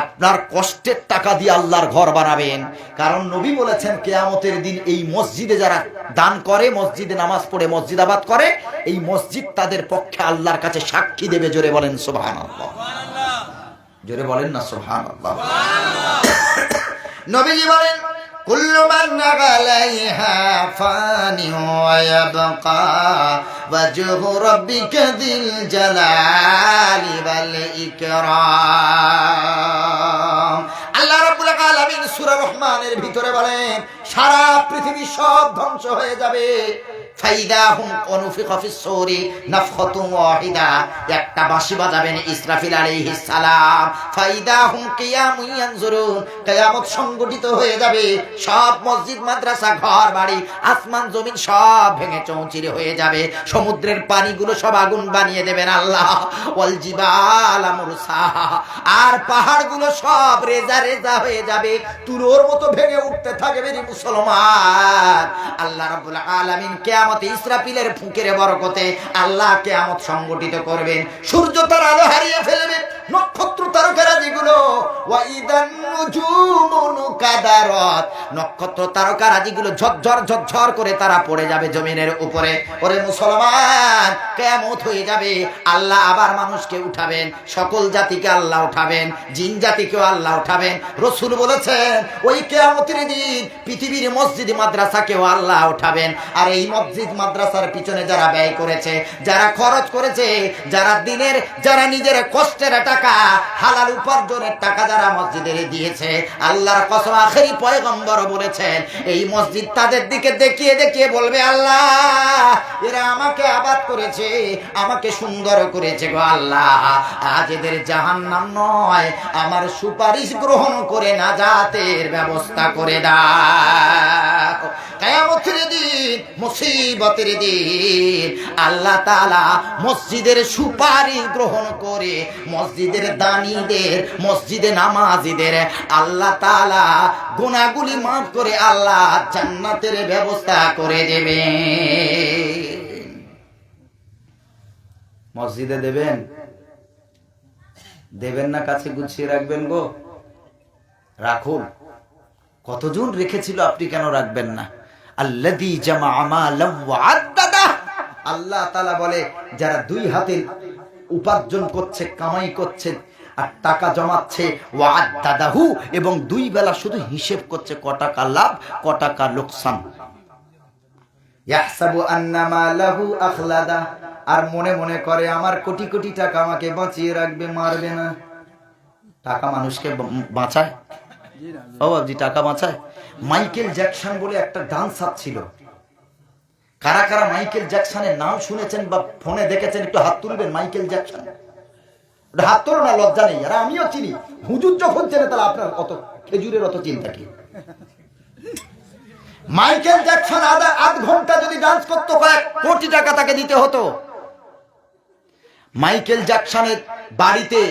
আপনার কষ্টের টাকা দিয়ে আল্লাহর ঘর বানাবেন। কারণ নবী বলেছেন কিয়ামতের দিন এই মসজিদে যারা দান করে, মসজিদে নামাজ পড়ে মসজিদাবাদ করে, এই মসজিদ তাদের পক্ষে আল্লাহর কাছে সাক্ষী দেবে। জোরে বলেন সুবহানাল্লাহ, জোরে বলেন না সুবহানাল্লাহ। নবীজি বলেন কুল্লু মান আলাইহা ফানি ওয়া ইয়াবকা ওয়াজহু রাব্বিকা যিল জালালি ওয়াল ইকরাম। আল্লাহ রাব্বুল আলামিন সূরা রহমানের ভিতরে বলেন সারা পৃথিবী সব ধ্বংস হয়ে যাবে। ফাইদাহুম অনুফিকা ফিস সূরি নাফখাতুন ওয়াহিদা, একটা বাঁশি বাজাবেন ইসরাফিল আলাইহিস সালাম। ফাইদাহুম কিয়ামুন ইয়ানজুরুন, কিয়ামত সংগঠিত হয়ে যাবে, সব মসজিদ মাদ্রাসা ঘর বাড়ি আসমান জমিন সব ভেঙে চৌচির হয়ে যাবে, সমুদ্রের পানিগুলো সব আগুন বানিয়ে দেবেন আল্লাহ। ওয়াল জিবালা মুরসাহা, আর পাহাড়গুলো সব রেজা রেজা হয়ে যাবে, তুলোর মতো ভেঙে উঠতে থাকবে রে মুসলমান। আল্লাহ রাব্বুল আলামিন কিয়ামতে ইসরাফিলের ফুঁকের বরকতে আল্লাহ কিয়ামত সংগঠিত করবেন। সূর্য তার আলো হারিয়ে ফেলবে, নক্ষত্র তারকারাজিগুলো ওয়াইদান নুজুমুন কাদারাত, নক্ষত্র তারকারাজিগুলো ঝরঝর ঝরঝর করে তারা পড়ে যাবে জমিনের উপরে। ওরে মুসলমান, কিয়ামত হয়ে যাবে, আল্লাহ আবার মানুষকে উঠাবেন, সকল জাতিকে আল্লাহ উঠাবেন, জিন জাতিকেও আল্লাহ উঠাবেন। রাসূল বলেছেন ওই কিয়ামতের দিন পৃথিবীর মসজিদ মাদ্রাসাকেও আল্লাহ উঠাবেন। আর এই মসজিদ মাদ্রাসার পিছনে যারা ব্যয় করেছে, যারা খরচ করেছে, যারা নিজের কষ্টের টাকা, হালাল উপার্জনের টাকা যারা মসজিদে দিয়েছে, আল্লাহর কসম আখেরি পয়গম্বর বলেছেন এই মসজিদ তাদের দিকে দেখিয়ে দেখিয়ে বলবে, আল্লাহ এরা আমাকে আবাদ করেছে, আমাকে সুন্দর করেছে গো আল্লাহ, আজ এদের জাহান্নাম নয়, আমার সুপারিশ গ্রহণ করে নাজাতের ব্যবস্থা করে দাও। কিয়ামতের দিন, মুসিবতের দিন, আল্লাহ তাআলা মসজিদের সুপারিশ গ্রহণ করে মসজিদের দানীদের, মসজিদে নামাজীদের আল্লাহ তাআলা গুনাহগুলি মাফ করে আল্লাহ জান্নাতের ব্যবস্থা করে দেবে। মসজিদে দেবেন না, কাছে গুছিয়ে রাখবেন গো, রাখুন। কতজন রেখেছিল, আপনি কেন রাখবেন না? আল্লাযী জামাআ মালান ওয়া আদ্দাদা, আল্লাহ তাআলা বলে যারা দুই হাতে উপার্জন করছে, কামাই করছে আর টাকা জমাচ্ছে, ওয়া আদ্দাদাহু, এবং দুই বেলা শুধু হিসাব করছে ক টাকা লাভ ক টাকা লোকসান। ইয়াহসাবু আন্না মালাহু আখলাদা, আর মনে মনে করে আমার কোটি কোটি টাকা আমাকে বাঁচিয়ে রাখবে, মারবে না। টাকা মানুষকে বাঁচায়? ও বাবজি, টাকা বাঁচায়? মাইকেল জ্যাকসন বলে একটা ডান্সার ছিল, কারা কারা মাইকেল জ্যাকসনের নাম শুনেছেন বা ফোনে দেখেছেন একটু হাত তুলবেন। মাইকেল জ্যাকসন, হাত তোলো না, লজ্জা নেই। আর আমিও চিনি, হুজুর যখন চেনে তাহলে আপনার অত খেজুরের অত চিন্তা কি? মাইকেল জ্যাকসন আধ ঘন্টা যদি ডান্স করতো, কয়েক কোটি টাকা তাকে দিতে হতো। মাইকেল জ্যাকসনের বাড়িতে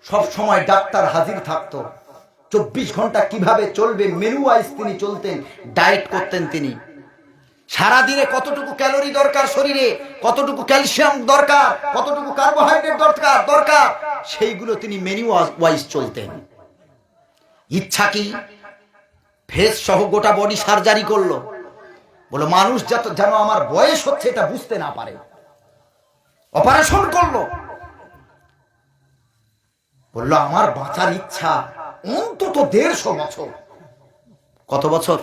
সব সময় ডাক্তার হাজির থাকতো। 24 ঘন্টা কিভাবে চলবে মেনু ওয়াইজ তিনি চলতেন, ডায়েট করতেন তিনি। সারাদিনে কতটুকু ক্যালোরি দরকার শরীরে, কতটুকু ক্যালসিয়াম দরকার, কতটুকু কার্বোহাইড্রেট দরকার, সেইগুলো তিনি মেনু ওয়াইজ চলতেন। ইচ্ছা কি? ফেস সহ গোটা বডি সার্জারি করলো, বলো মানুষ যেন আমার বয়স হচ্ছে এটা বুঝতে না পারে, অপারেশন করলো। বললো আমার বাঁচার ইচ্ছা অন্তত 150 বছর। কত বছর?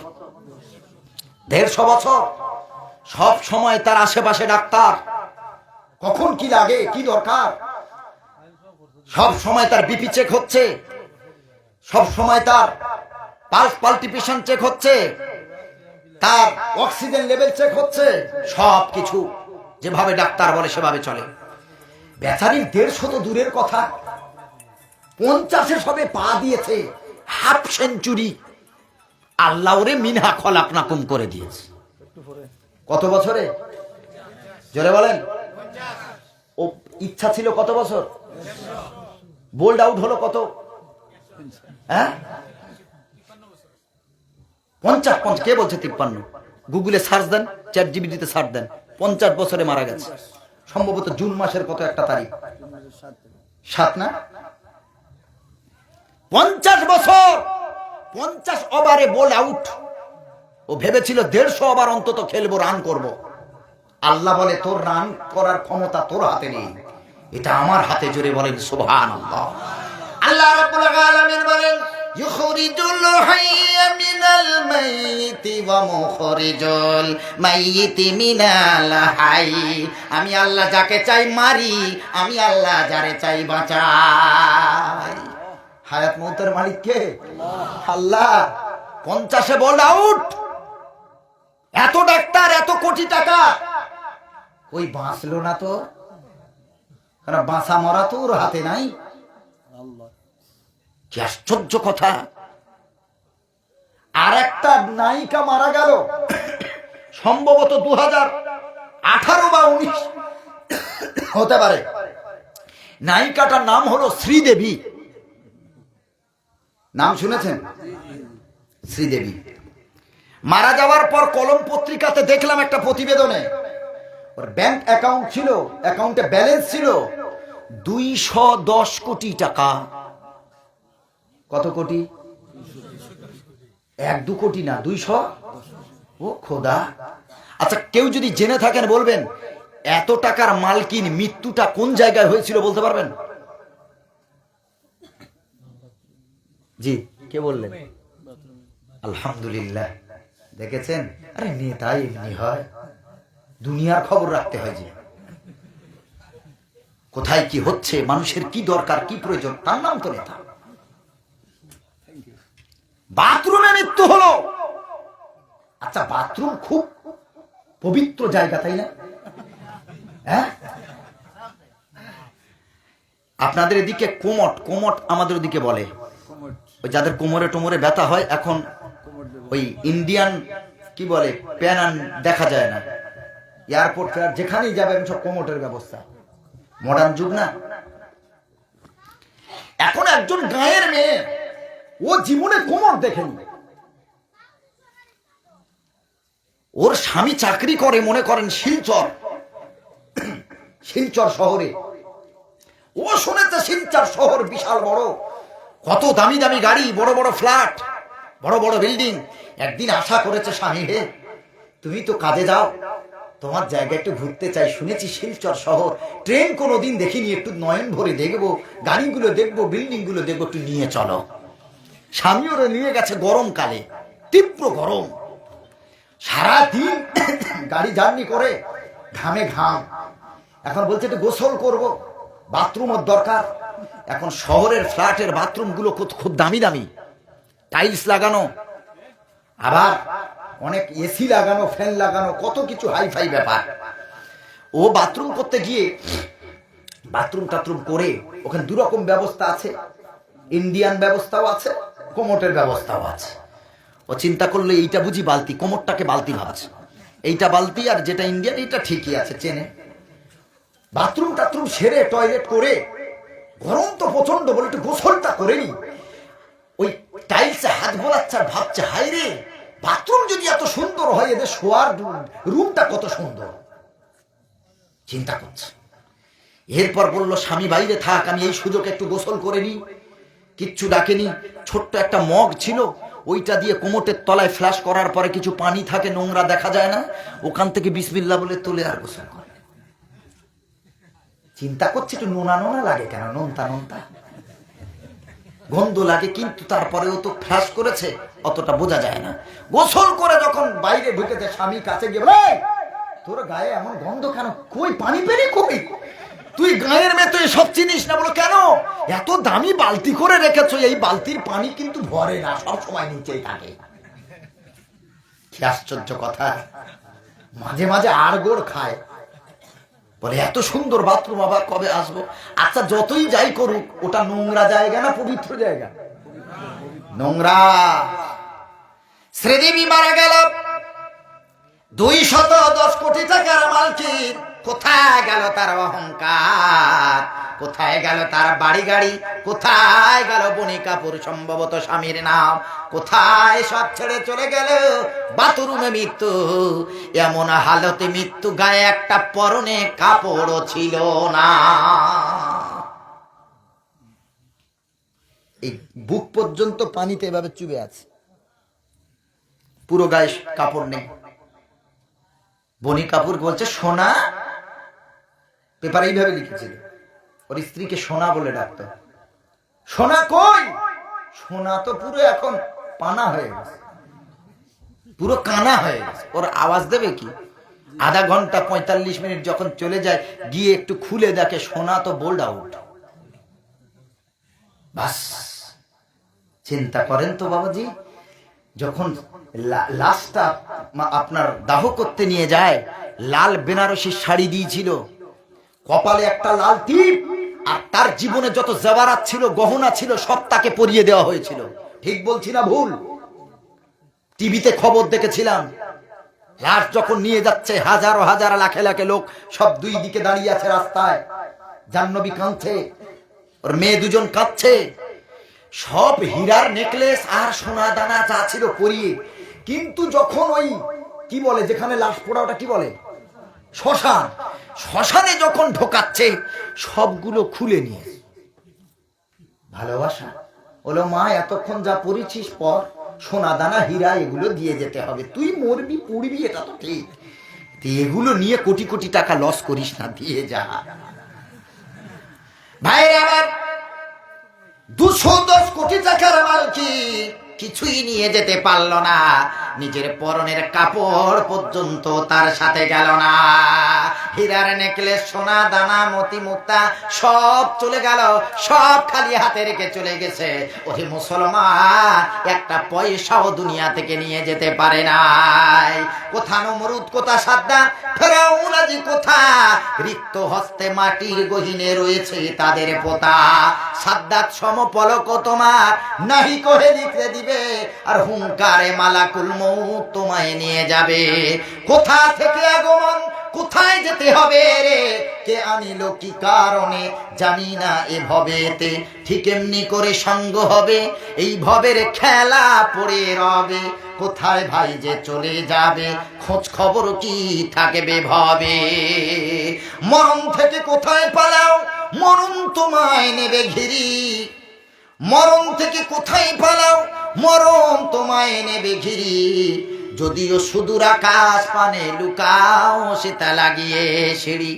150 বছর। সব সময় তার আশেপাশে ডাক্তার, কখন কি লাগে, কি দরকার, সব সময় তার বিপি চেক হচ্ছে, সব সময় তার পালস পাল্টিপেশন চেক হচ্ছে, তার অক্সিজেন লেভেল চেক হচ্ছে, সব কিছু যেভাবে ডাক্তার বলে সেভাবে চলে। বেচারির 150 তো দূরের কথা, 50 সবে পা দিয়েছে, হাফ সেঞ্চুরি। আল্লাহ ওরে মিনহা খলাকনাকুম করে দিয়েছে। কত বছরে? জোরে বলেন। ও ইচ্ছা ছিল কত বছর? বোল্ড আউট হলো কত? হ্যাঁ 50। কে বলছে 53? গুগলে সার্চ দেন, চ্যাট জিপিটিতে সার্চ দেন। 50 বছরে মারা গেছে, সম্ভবত জুন মাসের কত একটা তারিখ, 7 না? 50 বছর, 50 ওভারে বল আউট। ও ভেবেছিল 150 ওভার অন্তত খেলবো, রান করব। আল্লাহ বলে তোর রান করার ক্ষমতা তোর হাতে নেই, এটা আমার হাতে। জোরে বলেন সুবহানাল্লাহ। আল্লাহ রাব্বুল আলামিন বলেন ইখরিজুল হাইয়্যা মিনাল মাইয়িতি ওয়া মুখরিজুল মাইয়িতি মিনাল হাইয়্যি। আমি আল্লাহ যাকে চাই মারি, আমি আল্লাহ যারে চাই বাঁচাই। হায়াত মৌতের মালিক কে? আল্লাহ। 50 বল আউট, এত ডাক্তার, এত কোটি টাকা, ওই বাঁচলো না তো? কারণ বাঁচা মরা তো ওর হাতে নাই। কি আশ্চর্য কথা। আর একটা নায়িকা মারা গেল, সম্ভবত 2018 বা 19 হতে পারে। নায়িকাটার নাম হলো শ্রীদেবী। নাম শুনেছেন? শ্রীদেবী মারা যাওয়ার পর কলম পত্রিকাতে দেখলাম একটা প্রতিবেদনে, ওর ব্যাংক অ্যাকাউন্ট ছিল, অ্যাকাউন্টে ব্যালেন্স ছিল 210 কোটি টাকা। কত কোটি? 1-2 কোটি না, 200। ও খোদা। আচ্ছা, কেউ যদি জেনে থাকেন বলবেন এত টাকার মালকিন মৃত্যুটা কোন জায়গায় হয়েছিল বলতে পারবেন? জি, কে বললেন? আলহামদুলিল্লাহ। দেখেছেন, আরে নেতাই এমনি হয়, দুনিয়ার খবর রাখতে হয় যে কোথায় কি হচ্ছে, মানুষের কি দরকার, কি প্রয়োজন, তার নাম তো নেতা। বাথরুমে মৃত্যু হলো। আচ্ছা, বাথরুম খুব পবিত্র জায়গা, তাই না? হ্যাঁ, আপনাদের এদিকে কোমট, কোমট আমাদের ওদিকে বলে ওই যাদের কোমরে টোমরে ব্যথা হয়। এখন ওই ইন্ডিয়ান কি বলে প্যান দেখা যায় না, এয়ারপোর্ট যেখানেই যাবে সব কোমটের ব্যবস্থা, মডার্ন যুগ না। এখন একজন গায়ের মেয়ে, ও জীবনে কোমর দেখেনি। ওর স্বামী চাকরি করে মনে করেন শিলচর, শিলচর শহরে। ও শুনেছে শিলচর শহর বিশাল বড়, কত দামি দামি গাড়ি, বড় বড় ফ্ল্যাট, বড় বড় বিল্ডিং। একদিন আশা করেছে স্বামী, হে তুমি তো কাজে যাও, তোমার জায়গা একটু ঘুরতে চাই, শুনেছি শিলচর শহর, ট্রেন কোনোদিন দেখিনি, একটু নয়ন ভরে দেখবো, গাড়িগুলো দেখবো, বিল্ডিং গুলো দেখবো, একটু নিয়ে চলো। স্বামী ওরা নিয়ে গেছে গরমকালে, তীব্র গরম, সারাদিন গাড়ি জার্নি করে, ঘামে ঘাম। এখন বলছে একটু গোসল করবো, বাথরুমের দরকার। এখন শহরের ফ্ল্যাটের বাথরুম গুলো খুব দামি দামি, টাইলস লাগানো, আবার অনেক এসি লাগানো, ফ্যান লাগানো, কত কিছু হাইফাই ব্যাপার। ও বাথরুম করতে গিয়ে বাথরুম টাথরুম করে, ওখানে দুরকম ব্যবস্থা আছে, ইন্ডিয়ান ব্যবস্থাও আছে, কোমটের ব্যবস্থাও আছে। ও চিন্তা করলো এইটা বুঝি বালতি, কোমরটাকে বালতি ভাবছে, এইটা বালতি, আর যেটা ইন্ডিয়ান এইটা ঠিকই আছে, চেনে। বাথরুম টাথরুম সেরে টয়লেট করে, গরম তো প্রচন্ড, বলে একটু গোসলটা করে নি। ওই টাইলসে হাত বোলাচ্ছে আর ভাবছে, হাই রে, বাথরুম যদি এত সুন্দর হয়, এদের শোয়ার রুমটা কত সুন্দর, চিন্তা করছে। এরপর বললো স্বামী বাইরে থাক, আমি এই সুযোগে একটু গোসল করে নি। কিচ্ছু ডাকেনি, ছোট্ট একটা মগ ছিল, ওইটা দিয়ে কোমটের তলায় ফ্ল্যাশ করার পরে কিছু পানি থাকে, নোংরা দেখা যায় না, ওখান থেকে বিসমিল্লাহ বলে তোলে আর গোসল করে। চিন্তা করছে একটু নোনা নোনা লাগে কেন, নোনতা নোনতা গন্ধ লাগে, কিন্তু তারপরেও তো ফ্ল্যাশ করেছে, অতটা বোঝা যায় না। গোসল করে যখন বাইরে ঢুকেছে, স্বামী কাছে গিয়ে বলে, তোর গায়ে এমন গন্ধ কেন, কই পানি পেরি কই, তুই গায়ের মেয়ে, তুই সব চিনিস না? বলো কেন, এত দামি বালতি করে রেখেছো, এই বালতির পানি কিন্তু ভরে না, সব সময় নিচেই থাকে। কি আশ্চর্য কথা, মাঝে মাঝে আড়গোড় খায়। বলে এত সুন্দর বাথরুম আবার কবে আসবো? আচ্ছা, যতই যাই করুক, ওটা নোংরা জায়গা না পবিত্র জায়গা? নোংরা। শ্রীদেবী মারা গেল, 210 কোটি টাকার মালকিন। কোথায় গেল তার অহংকার, কোথায় গেল তার বাড়ি গাড়ি, কোথায় গেল বনি কাপুর, সম্ভবত স্বামীর নাম, কোথায় সব ছেড়ে চলে গেল? বাথরুমে মৃত্যু, এমন হালতে মৃত্যু, গায়ে একটা পরনে কাপড়ও ছিল না। এই বুক পর্যন্ত পানিতে এভাবে চুবে আছে, পুরো গায়ে কাপড় নেই। বনি কাপুর বলছে সোনা, পেপারে এইভাবে লিখেছিল, ওর স্ত্রীকে সোনা বলে ডাকতো। সোনা কই? সোনা তো পুরো এখন পানা হয়ে গেছে, পুরো কানা হয়ে গেছে, ওর আওয়াজ দেবে কি? আধা ঘন্টা 45 মিনিট যখন চলে যায়, গিয়ে একটু খুলে দেখে সোনা তো বোল্ড আউট। বাস, চিন্তা করেন তো বাবাজি, যখন লাশটা আপনার দাহ করতে নিয়ে যায়, লাল বেনারসি শাড়ি দিয়েছিল, কপালে একটা লাল টিপ, আর তার জীবনে যত জেওয়ারাত ছিল, গহনা ছিল, সব তাকে পরিয়ে দেওয়া হয়েছিল। ঠিক বলছি না ভুল? টিভিতে খবর দেখেছিলাম, লাশ যখন নিয়ে যাচ্ছে, হাজারো হাজার লাখে লাখে লোক সব দুই দিকে দাঁড়িয়ে আছে রাস্তায়, জাহ্নবী কাঁদছে, ওর মেয়ে দুজন কাঁদছে, সব হীরার নেকলেস আর সোনা দানা যা ছিল পরিয়ে। কিন্তু যখন ওই কি বলে, যেখানে লাশ পোড়া, ওটা কি বলে, শ্মশান, শ্মশানে যখন ঢোকাচ্ছে সবগুলো খুলে নিয়ে ভালোবাসা বলো, মা এতক্ষণ যা পড়েছিস পর, সোনা দানা হীরা এগুলো দিয়ে যেতে হবে, তুই মরবি পুড়বি এটা তো ঠিক, এগুলো নিয়ে কোটি কোটি টাকা লস করিস না, দিয়ে যা। ভাইরা আমার, 210 কোটি টাকার মালকিন কিছুই নিয়ে যেতে পারলো না, নিজের পরনের কাপড় পর্যন্ত তার সাথে গেল না। হীরার নেকলেস, সোনা দানা, মতি মুক্তা সব চলে গেল, সব খালি হাতে রেখে চলে গেছে। ওরে মুসলমান, একটা পয়সাও দুনিয়া থেকে নিয়ে যেতে পারে নাই। কোথা নমরুদ, কোথা সাদ্দাত, ফেরাউন আজি কোথা, রিক্ত হস্তে মাটির গহিনে রয়েছে তাদের পোতা। সাদ্দাত সমপলক তোমার নাহি কহে লিখে দিবে, আর হুঙ্কারে মালাকুল মউত তোমায় নিয়ে যাবে। কোথা থেকে আগমন, কোথায় যেতে হবে রে, কে আনিল কি কারণে জানি না এ ভবেতে, ঠিক এমনি করে সঙ্গ হবে এই ভবের খেলা পড়ে রবে। কোথায় ভাই যে চলে যাবে, খোঁজ খবর কি থাকবে ভবে। মরণ থেকে কোথায় পালাও, মরণ তোমায় নেবে ঘিরি, মরণ থেকে কোথায় পালাও, মরণ তোমায় নেবে ঘিরি। যদিও সুদূর আকাশ পানে লুকাও, সেটা লাগিয়ে সিঁড়ি।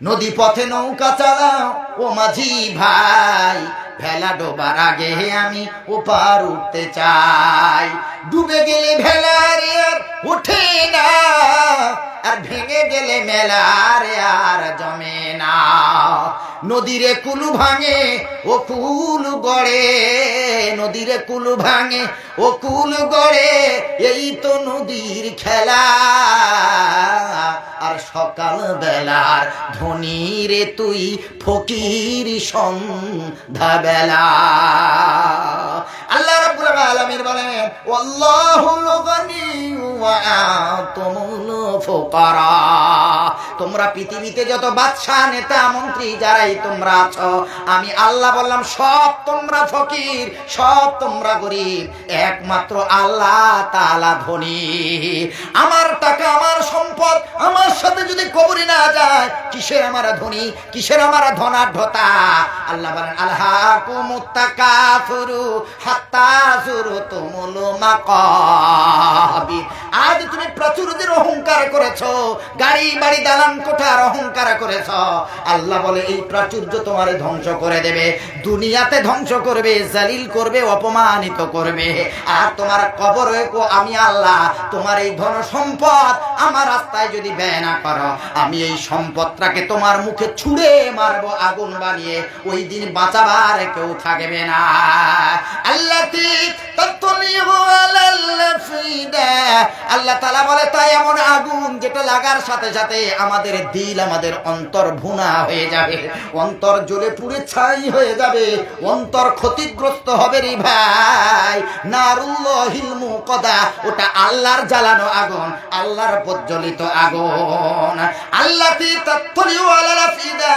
নদী পথে নৌকা চালাও ও মাঝি ভাই, ভেলা ডোবার আগে আমি ওপার উঠতে চাই। ডুবে গেলে ভেলার আর ওঠে না, আর ভেঙে গেলে মেলার আর জমে না। নদীরে কুলু ভাঙে ও কুল গড়ে, নদীরে কুলু ভাঙে ও কুল গড়ে, এই তো নদীর খেলা। আর সকাল বেলার ধনী রে তুই ফকির সন্ধ্যা বেলা। আল্লাহ রাব্বুল আলামিন বলেন, ওয়াল্লাহুল গনিয়্যু ওয়া আনতুমুল ফুকারা। তোমরা পৃথিবীতে যত বাদশা, নেতা, মন্ত্রী যারাই তোমরা আছো, আমি আল্লাহ বললাম সব তোমরা ফকির, সব তোমরা গরিব, একমাত্র আল্লাহ তাআলা ধনী। আমার টাকা, আমার সম্পদ আমার সাথে যদি কবরে না যায়, কিসের আমার ধনী, কিসের আমার ধনাঢ্যতা। আল্লাহ বলেন, আলহাকুমুত তাকাসুরু হাত্তা যুরতুমুল মাকাবির। আজ তুমি প্রাচুর্যের অহংকার করেছো, গাড়ি বাড়ি দালান কোঠার অহংকার করেছ, আল্লাহ বলে এই প্রাচুর্য তোমার ধ্বংস করে দেবে, দুনিয়াতে ধ্বংস করবে, জালিল করবে, অপমানিত করবে। আর তোমার কবরে আমি আল্লাহ তোমার এই ধন সম্পদ আমার রাস্তায় যদি ব্যয় না করো, আমি এই সম্পদটাকে তোমার মুখে ছুঁড়ে মারবো আগুন বানিয়ে, ওই দিন বাঁচাবার কেউ থাকবে না। আল্লাতি তাতলিহু আলাল ফিদা। আল্লাহ তাআলা বলে, তাই এমন আগুন যেটা লাগার সাথে সাথে আমাদের দিল, আমাদের অন্তর ভুনা হয়ে যাবে, অন্তর জ্বলে পুড়ে ছাই হয়ে যাবে, অন্তর ক্ষতিগ্রস্ত হবে রে ভাই। নারুল্লাহিল মুকাদা, ওটা আল্লাহর জ্বালানো আগুন, আল্লাহর প্রজ্বলিত আগুন। আল্লাতি তাতলিহু আলাল ফিদা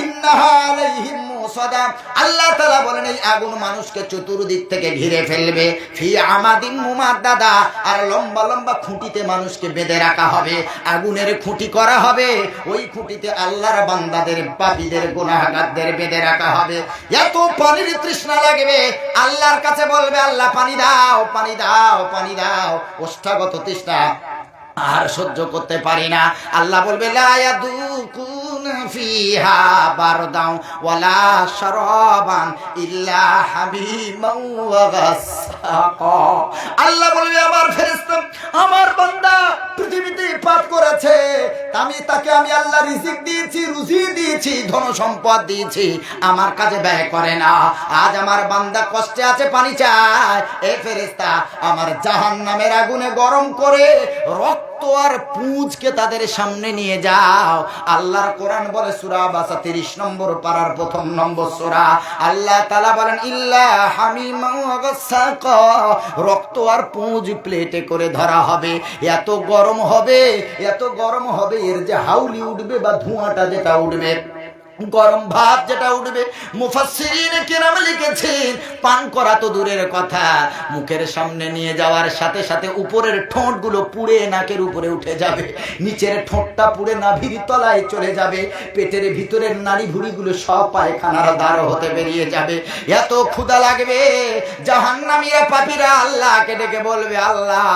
ইন্নাহা আলাইহিম মুসাদা। আল্লাহ তাআলা বলেন, এই আগুন মানুষকে চতুর্দিক থেকে ঘিরে ফেলবে। ফি আমাদিন মুমাদ্দাদা, আর লম্বা লম্বা খুঁটিতে মানুষকে বেঁধে রাখা হবে, আগুনের খুঁটি করা হবে, ওই খুঁটিতে আল্লাহর বান্দাদের, পাপীদের, গুনাহগারদের বেঁধে রাখা হবে। এত পানির তৃষ্ণা লাগবে, আল্লাহর কাছে বলবে, আল্লাহ পানি দাও, পানি দাও, পানি দাও, ওষ্ঠাগত তৃষ্ণা আর সহ্য করতে পারি না। আল্লাহ বলবে, লা ইয়াদুকুন ফিহা বারদান ওয়ালা শারাবান ইল্লা হামিমান ওয়া গাসসাকা। আল্লাহ বলবে, আমার ফেরেশতা, আমার বান্দা পৃথিবীতে পাপ করেছে, আমি তাকে আমি আল্লাহ রিজিক দিয়েছি, রুজি দিয়েছি, ধন সম্পদ দিয়েছি, আমার কাছে ব্যয় করে না। আজ আমার বান্দা কষ্টে আছে, পানি চায়, এ ফেরেশতা আমার জাহান্নামের আগুনে গরম করে রক্ত আর পুঁজকে তাদের সামনে নিয়ে যাও। আল্লাহর কোরআন বলে, সূরা বাসা 30 নম্বর পারার 1 নম্বর সূরা, আল্লাহ তাআলা বলেন, ইল্লা হামিমান ওয়া গাসসাকা, রক্ত আর পুঁজ প্লেটে করে ধরা হবে। এত গরম হবে, এত গরম হবে, এর যে হাউলি উঠবে বা ধোঁয়াটা যেটা উঠবে, গরম ভাত যেটা উঠবে, মুফাসসিরিন কেরাম লিখেছেন পান করা তো দূরের কথা, মুখের সামনে নিয়ে যাওয়ার সাথে সাথে উপরের ঠোঁটগুলো পুড়ে নাকের উপরে উঠে যাবে, নিচের ঠোঁটটা পুড়ে নাভির তলায় চলে যাবে, পেটের ভিতরের নাড়ি ভুঁড়িগুলো সব পায়খানার দ্বার হতে বেরিয়ে যাবে। এত ক্ষুধা লাগবে, জাহান্নামীরা পাপীরা আল্লাহকে ডেকে বলবে, আল্লাহ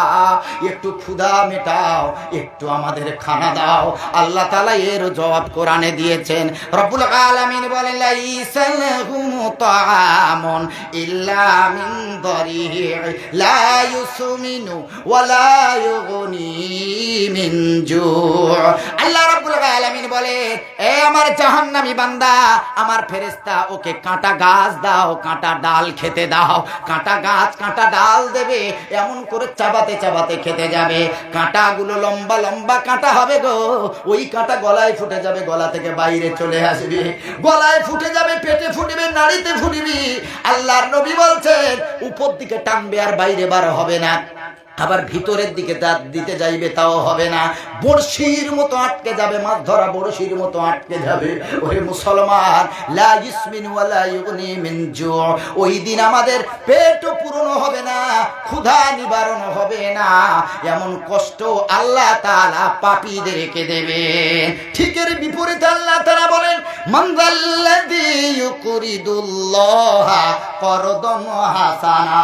একটু ক্ষুধা মেটাও, একটু আমাদের খানা দাও। আল্লাহ তাআলা এর জবাব কোরআনে দিয়েছেন। রব্বুল আলামিন বলেন, লাইসা লাহুম তাআমুন ইল্লা মিন দারিহি লা ইউসমিনু ওয়া লা ইউগনি মিন জু'। আল্লাহ রাব্বুল আলামিন বলেন, এ আমার জাহান্নামী বান্দা, আমার ফেরেশতা, ওকে কাঁটা গাছ দাও, কাঁটা ডাল খেতে দাও। কাঁটা গাছ কাঁটা ডাল দেবে, এমন করে চাবাতে চাবাতে খেতে যাবে। কাঁটাগুলো লম্বা লম্বা কাঁটা হবে গো, ওই কাঁটা গলায় ফুটে যাবে, গলা থেকে বাইরে চলে আসবে, গলায় ফুটে যাবে, পেটে ফুটবে, নাড়িতে ফুটবি। আল্লাহর নবী বলছেন উপর দিকে টানবে আর বাইরে বার হবে না, আবার ভিতরের দিকে দাঁত দিতে যাইবে তাও হবে না, বড়শির মতো আটকে যাবে, মাছ ধরা বড়শির মতো আটকে যাবে। ওরে মুসলমান, লা ইসমিন ওয়া লা ইউগনি মিন জু', ওই দিন আমাদের পেটও পূরণ হবে না, ক্ষুধা নিবারণ হবে না, এমন কষ্ট আল্লাহ তাআলা পাপীদেরকে দেবে। ঠিক এর বিপরীতে আল্লাহ তাআলা বলেন, মান যাল্লাযী ইউকরিদুল্লাহা করদান হাসানা,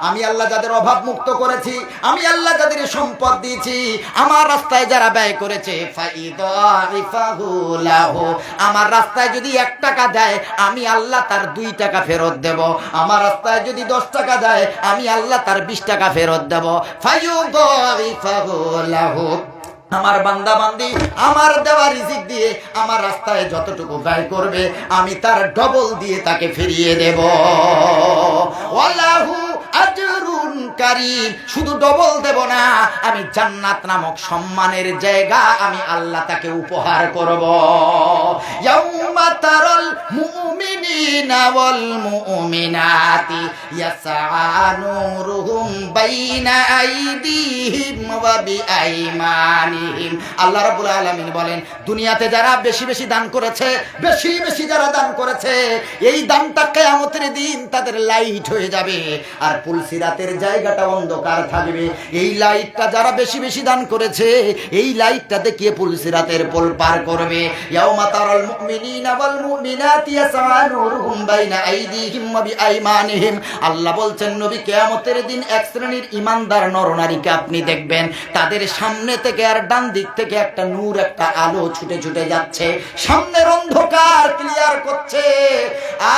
আমি আল্লাহ যাদের অভাব মুক্ত করেছি, আমি আল্লাহ যাদের সম্পদ দিয়েছি, আমার রাস্তায় যারা ব্যয় করেছে, ফাইদারিফাহু লাহু, আমার রাস্তায় যদি 1 টাকা দেয়, আমি আল্লাহ তার 2 টাকা ফেরত দেব। আমার রাস্তায় যদি 10 টাকা দেয়, আমি আল্লাহ তার 20 টাকা ফেরত দেব। ফায়ুদারিফাহু লাহু, আমার বান্দা বান্দি আমার দেওয়া রিজিক দিয়ে আমার রাস্তায় যতটুকু ব্যয় করবে, আমি তার ডবল দিয়ে তাকে ফিরিয়ে দেব। ওয়ালাহু আজরুন কারীম, শুধু ডবল দেব না, আমি জান্নাত নামক সম্মানের জায়গা আমি আল্লাহ তাকে উপহার করব। ইয়াউমা তারাল মুমিনিনা ওয়াল মুমিনাতি ইয়াসআ নূরুহুম বাইনা আইদিহিম ওয়া বিআইমানিহিম। আল্লাহ রাব্বুল আলামিন বলেন, দুনিয়াতে যারা বেশি বেশি দান করেছে, বেশি বেশি যারা দান করেছে, এই দানটা কিয়ামতের দিন তাদের লাইট হয়ে যাবে, আর পুলসিরাতের জায়গাটা অন্ধকার থাকবে। এই লাইটটা যারা বেশি বেশি দান করেছে, এই লাইটটা দেখিয়ে পুলসিরাতের পোল পার করবে। ইয়াউমা তারাল মুমিনিনা ওয়াল মুমিনাতি ইয়াসআ নূরুহুম বাইনা আইদিহিম ওয়া বিআইমানিহিম। আল্লাহ বলছেন, নবী, কিয়ামতের দিন এক শ্রেণীর ঈমানদার নরনারীকে আপনি দেখবেন, তাদের সামনে থেকে আর ডান দিক থেকে একটা নূর, একটা আলো ছুটে ছুটে যাচ্ছে, সামনের অন্ধকার ক্লিয়ার করছে,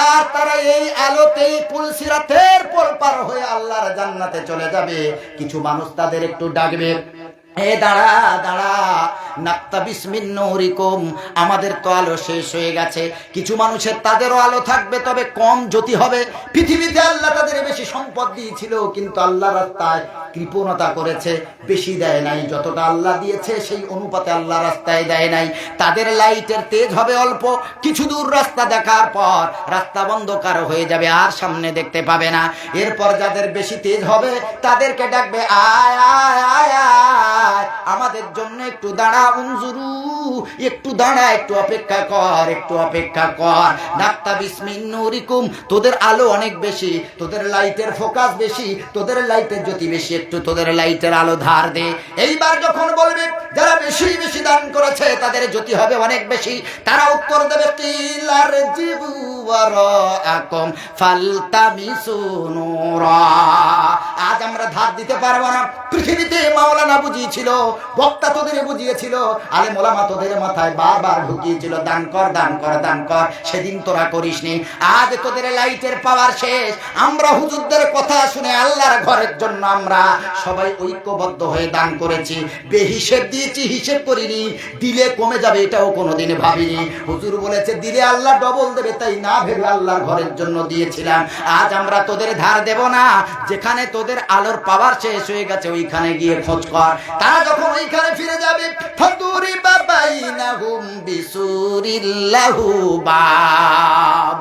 আর তারা এই আলোতেই পুলসিরাতের পোল পার হয়ে আল্লাহর জান্নাতে চলে যাবে। কিছু মানুষ তাদের একটু ডাকবে, এ দাঁড়া দাঁড়া, নাক্তাবিস মিন নূরিকুম, আমাদের তো আলো শেষ হয়ে গেছে। কিছু মানুষের তাদেরও আলো থাকবে, তবে কম জ্যোতি হবে। পৃথিবীতে আল্লাহ তাদের বেশি সম্পদ দিয়েছিল, কিন্তু আল্লাহর রাস্তায় কৃপণতা করেছে, বেশি দেয় নাই, যতটা আল্লাহ দিয়েছে সেই অনুপাতে আল্লাহ রাস্তায় দেয় নাই। তাদের লাইটের তেজ হবে অল্প, কিছু দূর রাস্তা দেখার পর রাস্তা অন্ধকার হয়ে যাবে, আর সামনে দেখতে পাবে না। এরপর যাদের বেশি তেজ হবে তাদেরকে ডাকবে, আয় আয় আয় আয়, আমাদের জন্য একটু দাঁড়া, উনজুরু, একটু দাঁড়া, একটু অপেক্ষা কর, একটু অপেক্ষা কর। নাক্তাবিস মিন নূরিকুম, তোদের আলো অনেক বেশি, তোদের লাইটের ফোকাস বেশি, তোদের লাইটের জ্যোতি বেশি, একটু তোদের লাইটের আলো ধার দে। এইবার যখন বলবে যারা বেশি বেশি দান করেছে তাদের জ্যোতি হবে অনেক বেশি, তারা উত্তর দেবে, কিলার জিবু ওয়ারাআকুম ফালতামিসু নূরা। আজ আমরা ধার দিতে পারবো না। পৃথিবীতে মাওলানা বুঝিয়েছিল, বক্তা তোদের বুঝিয়েছিল, আলেম ওলামা তোদের মাথায় বারবার ঢুকিয়েছিল, দান কর দান কর দান কর, সেদিন তোরা করিসনি। আজ তোদের লাইটের পাওয়ার শেষ। আমরা হুজুরদের কথা শুনে আল্লাহর ঘরের জন্য আমরা সবাই ঐক্যবদ্ধ হয়ে দান করেছি, বেহিসেব দিয়েছি, হিসেব করিনি। দিলে কমে যাবে এটাও কোনোদিন ভাবিনি। হুজুর বলেছে দিলে আল্লাহ ডবল দেবে, তাই না ভেবে আল্লাহর ঘরের জন্য দিয়েছিলাম। আজ আমরা তোদের ধার দেব না, যেখানে তোদের আলোর পাওয়ার শেষ হয়ে গেছে ওইখানে গিয়ে খোঁজ কর। তারা যখন ওইখানে ফিরে যাবে, ফাদুরিবা বাইনাহুম বিসুরিল্লাহু বাব,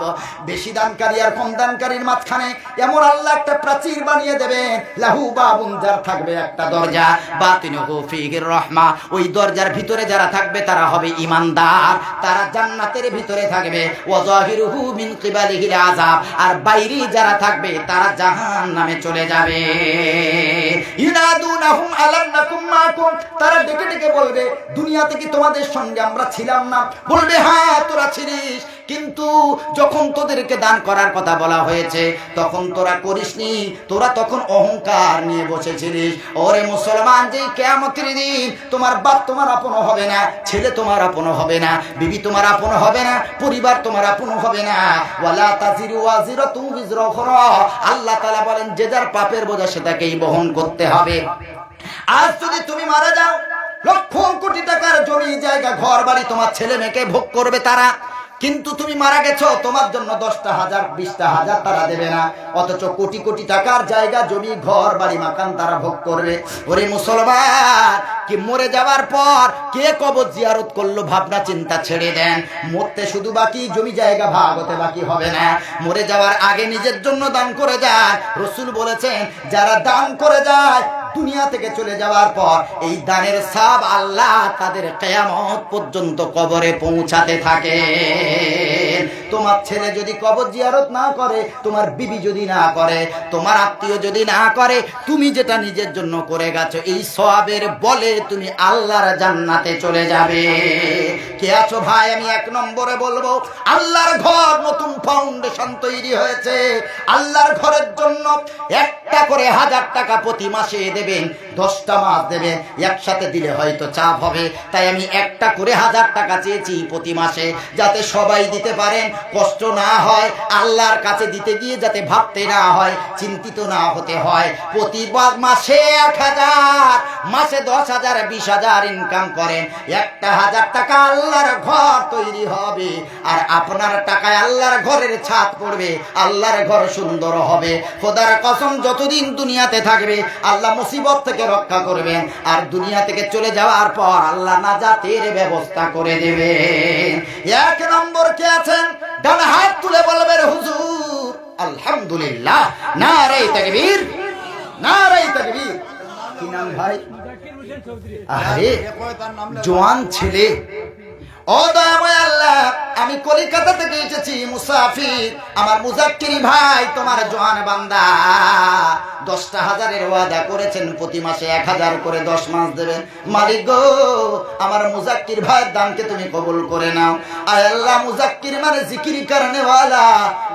বেশি দানকারী আর কম দানকারীর মাঝখানে এমন আল্লাহ একটা প্রাচীর বানিয়ে দেবেন, লাহু বাবুন, যার থাকবে একটা দরজা, বাতিনুহু ফীহির রাহমা, ওই দরজার ভিতরে যারা থাকবে তারা হবে ঈমানদার, তারা জান্নাতের ভিতরে থাকবে, ওয়া যাহিরুহু মিন কিবালিহিল আযাব, আর বাইরে যারা থাকবে তারা জাহান্নামে চলে যাবে। ইনাদুনাহুম আলাম নাকুম মাকুম, তারা ডেকে ডেকে বলবে দুনিয়াতে কি তোমাদের সঙ্গে আমরা ছিলাম না? বলবে হ্যাঁ তোরা ছিলিস, কিন্তু যখন তোদেরকে দান করার কথা বলা হয়েছে তখন তোরা করিসনি, তোরা তখন অহংকার নিয়ে বসেছিলিস। ওরে মুসলমান, যে কিয়ামতের দিন তোমার বাপ তোমার আপন হবে না, ছেলে তোমার আপন হবে না, বিবি তোমার আপন হবে না, পরিবার তোমার আপন হবে না। ওয়ালা তাজিরু ওয়াজিরাতুন বিজরা উখরা, আল্লাহ তাআলা বলেন যে যার পাপের বোঝা সেটাকেই বহন করতে হবে। আজ যদি তুমি মারা যাও, লক্ষ কোটি টাকার জমি জায়গা ঘর বাড়ি তোমার ছেলে মেয়েকে ভোগ করবে তারা, কিন্তু তুমি মারা গেছো, তোমার জন্য 10টা হাজার 20টা হাজার তারা দেবে না, অথচ কোটি কোটি টাকার জায়গা জমি ঘর বাড়ি মাকান তারা ভোগ করবে। ওরে মুসলমান, কি মরে যাওয়ার পর কে কবর জিয়ারত করলো ভাবনা চিন্তা ছেড়ে দেন, মরতে শুধু বাকি জমি জায়গা ভাগ হতে বাকি হবে না। মরে যাওয়ার আগে নিজের জন্য দান করে যান। রাসূল বলেছেন যারা দান করে যায় দুনিয়া থেকে চলে যাওয়ার পর এই দানের সব আল্লাহ তাদের কিয়ামত পর্যন্ত কবরে পৌঁছাতে থাকে। তোমার ছেলে যদি কবর জিয়ারত না করে, তোমার বিবি যদি না করে, তোমার আত্মীয় যদি না করে, তুমি যেটা নিজের জন্য করে গেছো এই সওয়াবের বলে তুমি আল্লাহর জান্নাতে চলে যাবে। কে আছো ভাই? আমি 1 নম্বরে বলবো, আল্লাহর ঘর নতুন ফাউন্ডেশন তৈরি হয়েছে, আল্লাহর ঘরের জন্য একটা করে 1000 টাকা প্রতি মাসে দেবেন, 10টা মাস দেবেন, একসাথে দিলে হয়তো চাপ হবে, তাই আমি একটা করে 1000 টাকা চেয়েছি প্রতি মাসে, যাতে সবাই দিতে পারেন, কষ্ট না হয়, আল্লাহর কাছে দিতে গিয়ে যাতে ভাবতে না হয়, চিন্তিত না হতে হয়। প্রতি মাসে 1000, মাসে 10,000 20,000 ইনকাম করেন, একটা 1000 টাকা আল্লাহর ঘর তৈরি হবে, আর আপনার টাকায় আল্লাহর ঘরের ছাদ পড়বে, আল্লাহর ঘর সুন্দর হবে। খোদার কসম, যতদিন দুনিয়াতে থাকবে আল্লাহ মুসিবত থেকে রক্ষা করবেন, আর দুনিয়া থেকে চলে যাওয়ার পর আল্লাহ নাজাতের ব্যবস্থা করে দেবেন। 1 নম্বর কে আছেন? ডান হাত তুলে বলবেন হুজুর আলহামদুলিল্লাহ, নারে তাকবীর, নারে তাকবীর। কি নাম ভাই? আরে জওয়ান ছেলে। ও দয়াময় আল্লাহ, আমি কলিকাতা থেকে এসেছি মুসাফির, আমার মুজাক্কির ভাই তোমার জওয়ান বান্দা 10টা হাজারের ওয়াদা করেছেন, প্রতি মাসে 1000 করে 10 মাস দেবেন। মালিক গো, আমার মুজাক্কির ভাইয়ের দানকে তুমি কবুল করে নাও। আয় আল্লাহ, মুজাক্কির মানে জিকির করনে ওয়ালা,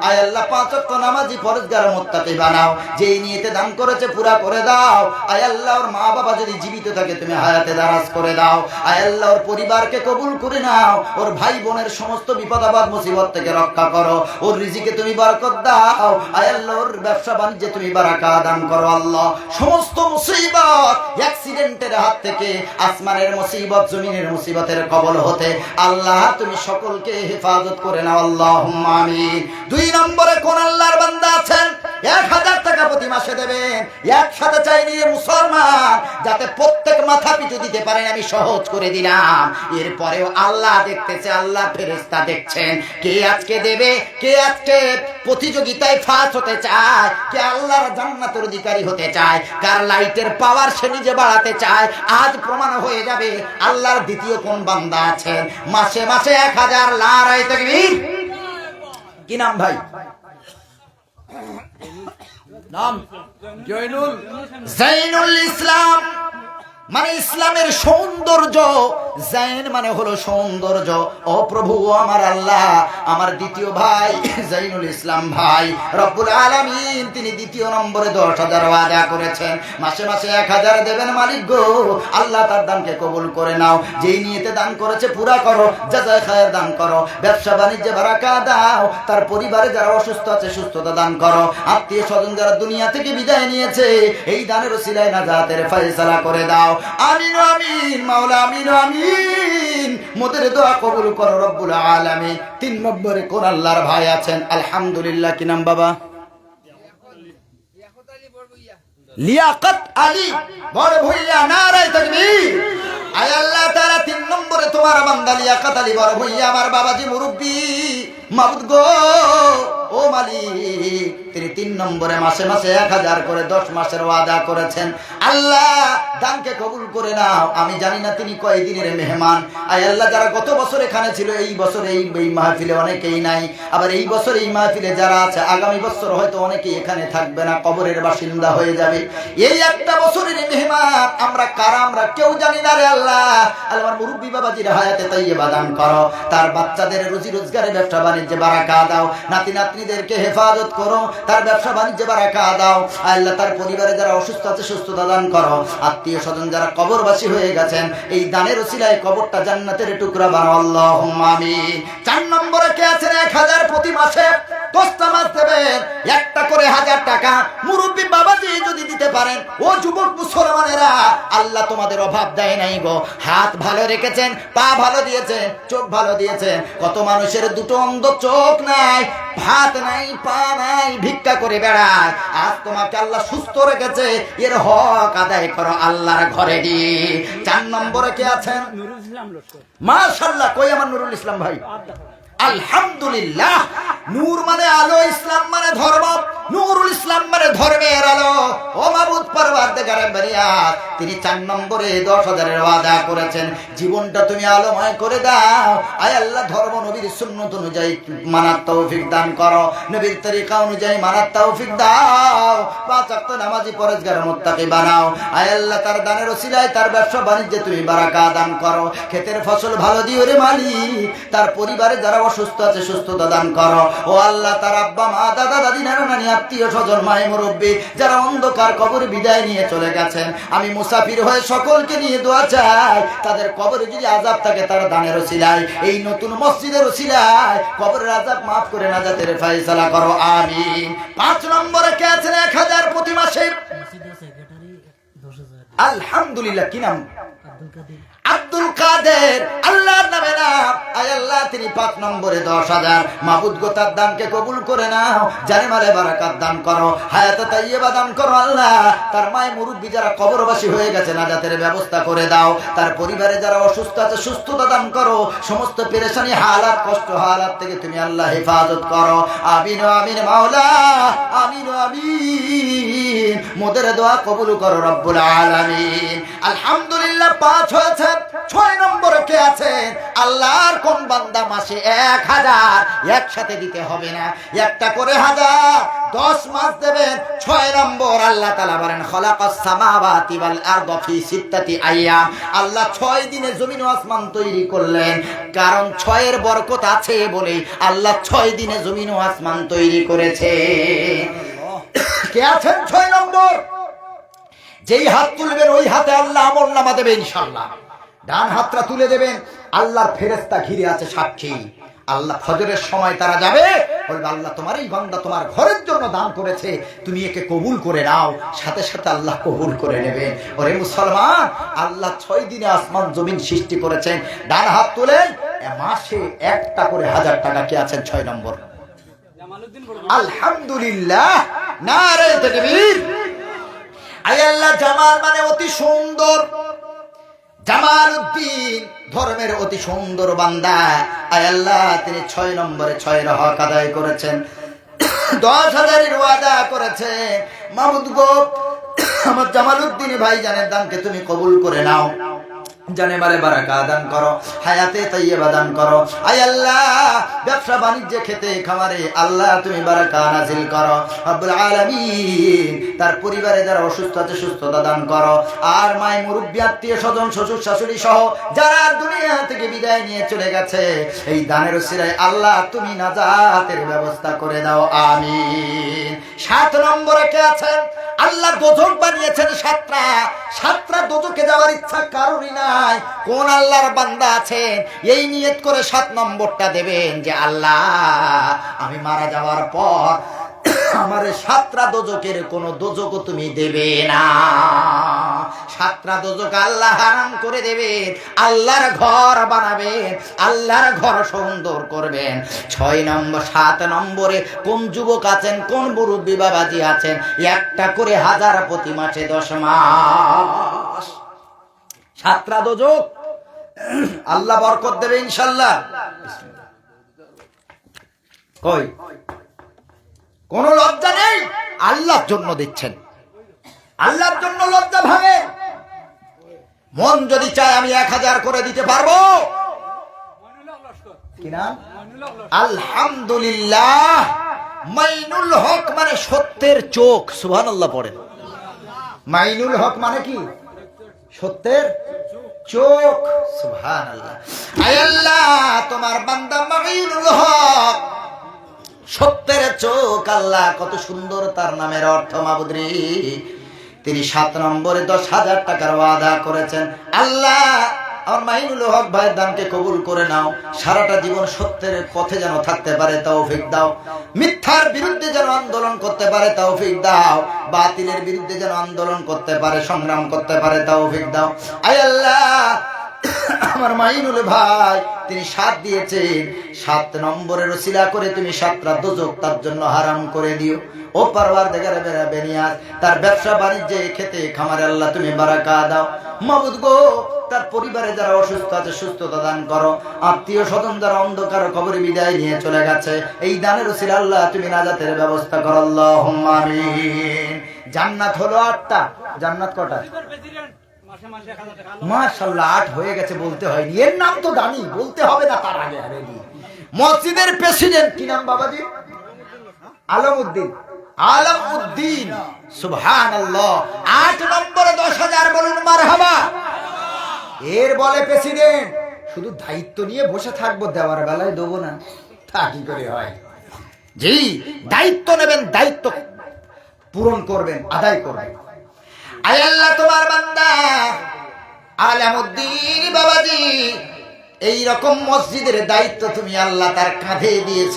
আয় আল্লাহ 5 ওয়াক্ত নামাজি পরহেজগার মুত্তাকি বানাও। যেই নিয়তে দান করেছে পুরা করে দাও। আয় আল্লাহ, ওর মা বাবা যদি জীবিত থাকে তুমি হায়াতে দারাজ করে দাও। আয় আল্লাহ, ওর পরিবারকে কবুল করে নাও, ওর ভাই বোনের সমস্ত বিপদ আপদ মুসিবত থেকে রক্ষা করো, ওর রিজিকে তুমি বরকত দাও। আয় আল্লাহ, ওর ব্যবসা বাণিজ্যে তুমি বারাকা দান করো। আল্লাহ, সমস্ত মুসিবত, অ্যাক্সিডেন্টের হাত থেকে, আসমানের মুসিবত, জমিনের মুসিবতের কবল হতে আল্লাহ তুমি সকলকে হেফাজত করে নাও। আল্লাহুম্মা আমিন। 2 নম্বরে কোন আল্লাহর বান্দা আছেন 1000 টাকা প্রতি মাসে দেবেন? একসাথে চাইনি মুসলমান, যাতে প্রত্যেক মাথা পিছু দিতে পারেন, আমি সহজ করে দিলাম। এরপরেও আল্লাহ দেখতেছে, আল্লাহ ফেরেশতা দেখছেন, কে আজকে দেবে, কে আজকে প্রতিযোগিতায় ফার্স্ট হতে চায়, কে আল্লাহর জান্নাতের অধিকারী হতে চায়, কার লাইটের পাওয়ার সে নিজে বাড়াতে চায়। আজ প্রমাণ হয়ে যাবে আল্লাহর দ্বিতীয় কোন বান্দা আছেন। মাসে মাসে 1000, নারে তাকবীর। কি নাম ভাই? নাম জাইনুল ইসলাম, মানে ইসলামের সৌন্দর্য। জাইন মানে হলো সৌন্দর্য। ও প্রভু আমার আল্লাহ, আমার দ্বিতীয় ভাই জাইনুল ইসলাম ভাই, রব্বুল আলামিন তিনি 2 নম্বরে 10,000 ওয়াদা করেছেন, মাসে মাসে 1000 দেবেন। মালিক গো, আল্লাহ তার দানকে কবুল করে নাও। যেই নিয়তে দান করেছে পুরা করো, জাযায়ে খায়ের দান করো, ব্যবসা বাণিজ্যে বারাকা দাও, তার পরিবারে যারা অসুস্থ আছে সুস্থতা দান করো, আত্মীয় স্বজন যারা দুনিয়া থেকে বিদায় নিয়েছে এই দানের ওসিলায় নাজাতের ফয়সালা করে দাও। আমিন আমিন মাওলা, আমিন আমিন। মোদের দোয়া কবুল করো রব্বুল আলামিন। 3 নম্বরে কোন আল্লাহর ভাই আছেন? আলহামদুলিল্লাহ। কি নাম বাবা? লিয়াকত আলী বড় ভুইয়া, নারে তাকবীর। আয় আল্লাহ তাআলা 3 নম্বরে তোমার বান্দা লিয়াকত আলী বড় ভুইয়া, আমার বাবাজি মুরব্বি, মাবুদ গো মালিক তিনি 3 নম্বরে মাসে মাসে 1000 করে 10 মাসের ওয়াদা করেছেন। আল্লাহ দানকে কবুল করে নাও। আমি জানি না তিনি কয় দিনের মেহমান। আয় আল্লাহ, যারা গত বছর এখানে ছিল এই বছর এই মাহফিলে অনেকেই নাই, আবার এই বছর এই মাহফিলে যারা আছে আগামী বছর হয়তো অনেকেই এখানে থাকবে না, কবরের বাসিন্দা হয়ে যাবে। এই একটা বছরের মেহমান আমরা কারা, আমরা কেউ জানি না রে আল্লাহ। আল্লাহ আমার মুরব্বী বাবাজির হায়াতে তাইয়্যিবা দান করো, তার বাচ্চাদের রুজি রোজগারে ব্যবসা বাণিজ্যে বারাকা দাও, নাতি নাতনিদেরকে হেফাজত করো, তার ব্যবসা বাণিজ্যে বারাকা দাও। আল্লাহ তার পরিবারে যারা অসুস্থ আছে সুস্থতা দান করো, আত্মীয় স্বজন যারা কবরবাসী হয়ে গেছেন এই দানের ওসিলায় কবরটা জান্নাতের টুকরা বানাও, আল্লাহুম্মা আমিন। 4 নম্বরে কে আছেন 1000 প্রতি মাসে 10টা মাস দেবেন, একটা করে 1000 টাকা। মুরব্বী বাবাজি যদি দিতে পারেন, ও যুবক মুসলমানেরা, আল্লাহ তোমাদের অভাব দেয় নাই গো। হাত ভালো রেখেছেন, পা ভালো দিয়েছেন, চোখ ভালো দিয়েছেন। কত মানুষের দুটো অন্ধ চোখ নাই, হাত নাই, পা নাই, ভিক্ষা করে বেড়ায়। আজ তোমাকে আল্লাহ সুস্থ রেখেছে, এর হক আদায় করো আল্লাহর ঘরে গিয়ে। 4 নম্বরে কে আছেন? মাশাআল্লাহ, কই আমার নুরুল ইসলাম ভাই? আলহামদুলিল্লাহ। নূর মানে আলো, ইসলাম মানে ধর্ম, নুরুল ইসলাম মানে ধর্মের আলো। ও মাবুদ পরওয়ারদিগারে বারিয়াত, তিনি 4 নম্বরে 10,000-এর ওয়াদা করেছেন। জীবনটা তুমি আলোময় করে দাও। আয় আল্লাহ, ধর্ম নবীর সুন্নাত অনুযায়ী মানার তৌফিক দান করো, নবীর তরিকা অনুযায়ী মানার তৌফিক দাও। 5 ওয়াক্ত নামাজি পরেজগার মুত্তাকি বানাও। আয় আল্লাহ, তার দানের ওসিলায় তার ব্যবসা বাণিজ্যে তুমি বারাকা দান করো, ক্ষেতের ফসল ভালো দিও রে মালিক। তার পরিবারে যারা অসুস্থ আছে সুস্থতা দান করো। ও আল্লাহ, তার আব্বা মা দাদা দাদি নানা নানি আত্মীয় স্বজন মাই মুরব্বী যারা অন্ধকার কবরে বিদায় নিয়ে চলে গেছেন, আমি মুসাফির হয়ে সকলকে নিয়ে দোয়া চাই, তাদের কবরে যদি আযাব থাকে তার দানের ওসিলায় এই নতুন মসজিদের ওসিলায় কবরের আযাব মাফ করে নাজাতের ফয়সালা করো, আমিন। 5 নম্বরে কে আছেন 1000 প্রতি মাসে? আলহামদুলিল্লাহ। কি নাম? আব্দুল কাদের, আল্লাহর নামে নাম। আয় আল্লাহ, তিনি 5 নম্বরে 10,000। মাবুদ গো, তার দানকে কবুল করে নাও, জানে মালে বারাকাত দান করো, হায়াতে তাইয়্যিবা দান করো। আল্লাহ, তার মায় মুরব্বী যারা কবরবাসী হয়ে গেছে নাজাতের ব্যবস্থা করে দাও। তার পরিবারে যারা অসুস্থ আছে সুস্থতা দান করো, সমস্ত পেরেশানি হালাত কষ্ট হালাত থেকে তুমি আল্লাহ হেফাজত করো, আমিন আমিন মাওলা, আমিন আমিন। মোদের দোয়া কবুল করো রব্বুল আলামিন। আলহামদুলিল্লাহ, 5 হয়েছে। 6 নম্বরে কে আছেন? আল্লাহর কোন বান্দা মাসে 1000 একসাথে দিতে হবে না, একটা করে 1000 10 মাস দেবেন। 6 নম্বর আল্লাহ তাআলা বলেন খলাকাস সামাওয়াতি ওয়াল আরদা ফি 6 আইয়াম। আল্লাহ 6 দিনে জমিন ও আসমান তৈরি করলেন, কারণ 6 এর বরকত আছে বলে আল্লাহ 6 দিনে জমিন ও আসমান তৈরি করেছে। কে আছেন 6 নম্বর? যেই হাত তুলবেন ওই হাতে আল্লাহ আমলনামা দেবে ইনশাআল্লাহ। ডান হাতটা তুলে দেবেন, আল্লাহর ফেরেশতা ঘিরে আছে সাক্ষী। আল্লাহ ফজরের সময় তারা যাবে, বলবে আল্লাহ তোমার এই বান্দা তোমার ঘরের জন্য দান করেছে, তুমি একে কবুল করে নাও। সাথে সাথে আল্লাহ কবুল করে নেবেন। ওরে মুসলমান, আল্লাহ 6 দিনে আসমান জমিন সৃষ্টি করেছেন। ডান হাত তুলেন, মাসে একটা করে 1000 টাকা। কে আছেন 6 নম্বর? আলহামদুলিল্লাহ, নারে তাকবীর। আয় আল্লাহ, জামাল মানে অতি সুন্দর, জামালউদ্দিন ধর্মের অতি সুন্দর বান্দা। আয় আল্লাহ, তিনি 6 নম্বরে 6 এর হক আদায় করেছেন, 10,000-এর ওয়াদা করেছেন। মাবুদ গো, আমার জামালউদ্দিন ভাই জানের দানকে তুমি কবুল করে নাও, জানে মালে বারাকা দান করো, হায়াতে তাইয়্যিবা দান করো। আয় আল্লাহ, ব্যবসা বাণিজ্যে খেতে খামারে আল্লাহ তুমি বারাকা নাজিল করো রব্বুল আলামিন। তার পরিবারে যারা অসুস্থ আছে সুস্থতা দান করো। আর মায় মুরব্বী আত্মীয় স্বজন শ্বশুর শাশুড়ি সহ যারা দুনিয়া থেকে বিদায় নিয়ে চলে গেছে, এই দানের ওসিলায় আল্লাহ তুমি নাজাতের ব্যবস্থা করে দাও, আমিন। 7 নম্বরে কে আছেন? আল্লাহ দোজখ বানিয়েছেন 7টা দোজখে যাওয়ার ইচ্ছা কারোরই নাই। কোন আল্লাহর বান্দা আছেন এই নিয়ত করে 7 নম্বরটা দেবেন যে আল্লাহ আমি মারা যাওয়ার পর আমার 7টা দোজখের কোন দোজখ তুমি দেবে না। 7টা দোজখ আল্লাহ হারাম করে দেবেন, আল্লাহর ঘর বানাবেন, আল্লাহর ঘর সুন্দর করবেন। 7 নম্বরে কোন যুবক আছেন, কোন মুরব্বী বাবাজি আছেন, একটা করে 1000 প্রতি মাসে 10 মাস। 7টা দোজখ আল্লাহ বরকত দেবে ইনশাআল্লাহ। কই কোনো লজ্জা নেই, আল্লাহর জন্য দিচ্ছেন, আল্লাহর জন্য লজ্জা ভাঙে। মন যদি চায় আমি 1000 করে দিতে পারবো। কি নাম? আলহামদুলিল্লাহ। মাইনুল হক মানে সত্যের চোখ। সুবহানাল্লাহ পড়েন। মাইনুল হক মানে কি? সত্যের চোখ। সুবহানাল্লাহ। আয় আল্লাহ, তোমার বান্দা মাইনুল হক, সত্যের চোখ। আল্লাহ কত সুন্দর তার নামের অর্থ মাবুদরি। তিনি 7 নম্বরে 10,000 টাকার ওয়াদা করেছেন। আল্লাহ আমার মাইনুল হক ভাইয়ের দানকে কবুল করে নাও। সারাটা জীবন সত্যের পথে যেন থাকতে পারে তৌফিক দাও। মিথ্যার বিরুদ্ধে যেন আন্দোলন করতে পারে তৌফিক দাও। বাতিলের বিরুদ্ধে যেন আন্দোলন করতে পারে, সংগ্রাম করতে পারে তৌফিক দাও। আয় আল্লাহ, আমার মাইনুল ভাই তিনি 7 দিয়েছেন, 7 নম্বরের ওসিলা করে তুমি 7টা দোজখ তার জন্য হারাম করে দিও। ও পারওয়ারদিগারে বেনিয়াজ, তার ব্যবসা বাণিজ্যে খেতে খামারে আল্লাহ তুমি বারাকা দাও। মাবুদ গো, তার পরিবারে যারা অসুস্থ আছে সুস্থতা দান করো। আত্মীয় স্বজন যারা অন্ধকার কবরে বিদায় নিয়ে চলে গেছে, এই দানের ওসিলা আল্লাহ তুমি নাজাতের ব্যবস্থা করো। আল্লাহুম্মা আমিন। জান্নাত হলো 8টা। জান্নাত কটা? মাশাআল্লাহ 8 হয়ে গেছে, বলতে হয়নি। এর নাম তো দামি, বলতে হবে না তার আগে। মসজিদের প্রেসিডেন্ট কি নাম বাবাজি? আলমউদ্দিন। আলমউদ্দিন। সুবহানাল্লাহ। 8 নম্বরে 10,000 বলুন মারহাবা। এর বলে প্রেসিডেন্ট। শুধু দায়িত্ব নিয়ে বসে থাকবো, দেওয়ার বেলায় দেবো না, তা কি করে হয়? জি, দায়িত্ব নেবেন, দায়িত্ব পূরণ করবেন, আদায় করবেন। আয় আল্লাহ, তোমার বান্দা আলামউদ্দিন বাবাজি এই রকম মসজিদের দায়িত্ব তুমি আল্লাহ তার কাঁধে দিয়েছ।